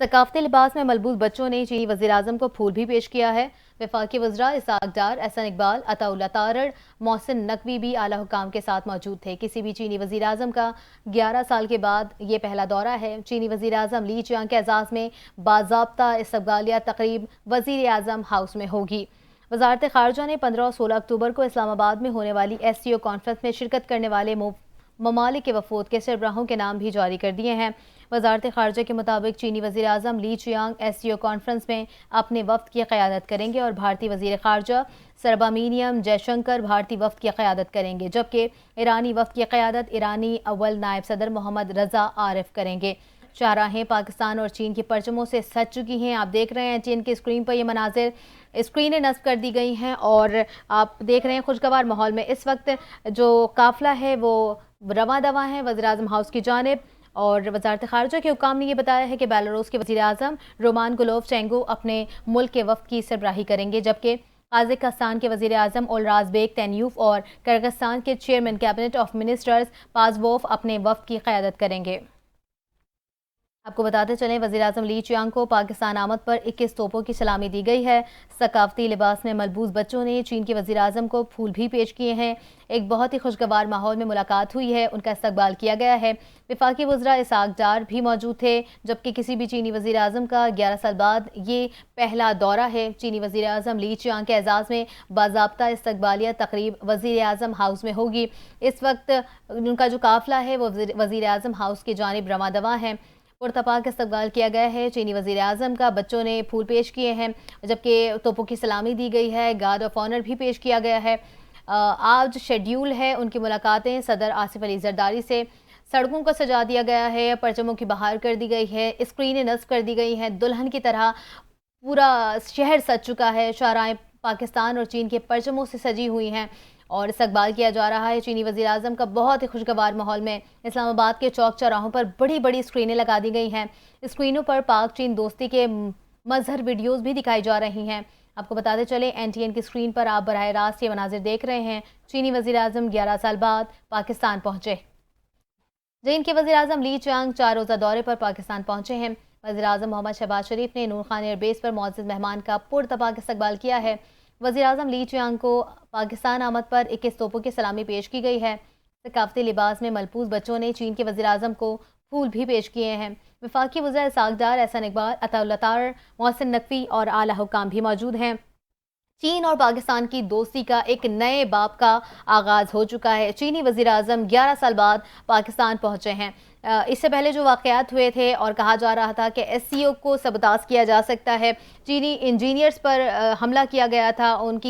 सकाफती लिबास में मलबूस बच्चों ने चीनी वज़ीर-ए-आज़म को फूल भी पेश किया है। वफाकी वज़रा इसाक डार, एहसन इकबाल, अताउल्लाह तारड़, मोहसिन नकवी भी आला हुकाम के साथ मौजूद थे। किसी भी चीनी वज़ीर-ए-आज़म का 11 साल के बाद ये पहला दौरा है। चीनी वज़ीर-ए-आज़म ली चियांग के एजाज़ में बाज़ाब्ता इस्तक़बालिया तक़रीब वज़ीर-ए-आज़म हाउस में होगी। वज़ारत ख़ारजा ने 15 और 16 अक्टूबर को इस्लामाबाद में होने वाली SCO कॉन्फ्रेंस में शिरकत करने वाले ममालिक के वफूद के सरबराहों के नाम भी जारी कर दिए हैं। वज़ारत ख़ारजा के मुताबिक चीनी वज़ीर-ए-आज़म ली चियांग SCO कॉन्फ्रेंस में अपने वफ्द की क़यादत करेंगे और भारतीय वज़ीर ख़ारजा सरबामीनियम जयशंकर भारतीय वफ्द की क़यादत करेंगे, जबकि ईरानी वफ्द की क़यादत ईरानी अव्वल नायब सदर मोहम्मद रज़ा आरिफ करेंगे। शाहराहें पाकिस्तान और चीन के परचमों से सज चुकी हैं। आप देख रहे हैं चीन की स्क्रीन पर ये मनाजिर, स्क्रीनें नस्ब कर दी गई हैं और आप देख रहे हैं खुशगवार माहौल में इस वक्त जो काफ़िला है वो रवां दवा है वज़ीर-ए-आज़म हाउस की जानिब। और वज़ारत ख़ारजा के हुकाम ने यह बताया है कि बेलारूस के वज़ीर-ए-आज़म रोमान गुलोवचेंको अपने मुल्क के वफ़द की सरबराही करेंगे, जबकि काज़ाकिस्तान के वज़ीर-ए-आज़म ओलराज़बेक तैन्यूफ और किर्गिस्तान के चेयरमैन कैबिनेट ऑफ मिनिस्टर्स पाज़वोफ अपने वफ़द की क़यादत करेंगे। आपको बताते चलें वज़ीर-ए-आज़म ली चियांग को पाकिस्तान आमद पर 21 तोपों की सलामी दी गई है। सकाफती लिबास में मलबूस बच्चों ने चीन के वज़ीर-ए-आज़म को फूल भी पेश किए हैं। एक बहुत ही खुशगवार माहौल में मुलाकात हुई है, उनका इस्तकबाल किया गया है। वफाकी वज़रा इसाक डार भी मौजूद थे, जबकि किसी भी चीनी वज़ीर-ए-आज़म का 11 साल बाद ये पहला दौरा है। चीनी वज़ीर-ए-आज़म ली चियांग के एजाज़ में बाज़ाब्ता इस्तकबालिया तक़रीब वज़ीर-ए-आज़म हाउस में होगी। इस वक्त उनका जो काफ़िला है वो वज़ीर-ए-आज़म हाउस की जानिब रवां दवा है। पुरतपाक इस्तकबाल किया गया है। चीनी वज़ीर-ए-आज़म का बच्चों ने फूल पेश किए हैं, जबकि तोपों की सलामी दी गई है। गार्ड ऑफ ऑनर भी पेश किया गया है। आज शेड्यूल है उनकी मुलाकातें सदर आसिफ अली जरदारी से। सड़कों को सजा दिया गया है, परचमों की बहार कर दी गई है, स्क्रीनें नस्ब कर दी गई हैं। दुल्हन की तरह पूरा शहर सज चुका है। शाहराएं पाकिस्तान और चीन के परचमों से सजी हुई हैं और इस्तकबाल किया जा रहा है। चीनी वज़ीर-ए-आज़म का बहुत ही खुशगवार माहौल में इस्लामाबाद के चौक चौराहों पर बड़ी बड़ी स्क्रीनें लगा दी गई हैं। स्क्रीनों पर पाक चीन दोस्ती के मज़हर वीडियोज़ भी दिखाई जा रही हैं। आपको बताते चले NTN की स्क्रीन पर आप बराह रास्त ये मनाजिर देख रहे हैं। चीनी वज़ीर-ए-आज़म 11 साल बाद पाकिस्तान पहुँचे। चीन के वज़ीर-ए-आज़म ली चियांग 4 रोज़ा दौरे पर पाकिस्तान पहुँचे हैं। वज़ीर-ए-आज़म मोहम्मद शहबाज शरीफ ने नूर खान एयरबेस पर मुअज़्ज़ज़ मेहमान का पुरतपाक इस्तकबाल किया है। वज़ीर-ए-आज़म ली चियांग को पाकिस्तान आमद पर 21 तोपों की सलामी पेश की गई है। सकाफती लिबास में मलबूस बच्चों ने चीन के वज़ीर-ए-आज़म को फूल भी पेश किए हैं। वफाकी वज़रा इसाक डार, एहसन इकबाल, अताउल्लाह तारड़, मोहसिन नकवी और आला हुकाम भी मौजूद हैं। चीन और पाकिस्तान की दोस्ती का एक नए बाब का आगाज़ हो चुका है। चीनी वज़ीर-ए-आज़म 11 साल बाद पाकिस्तान पहुँचे हैं। इससे पहले जो वाक़यात हुए थे और कहा जा रहा था कि SCO को सबताज़ किया जा सकता है, चीनी इंजीनियर्स पर हमला किया गया था, उनकी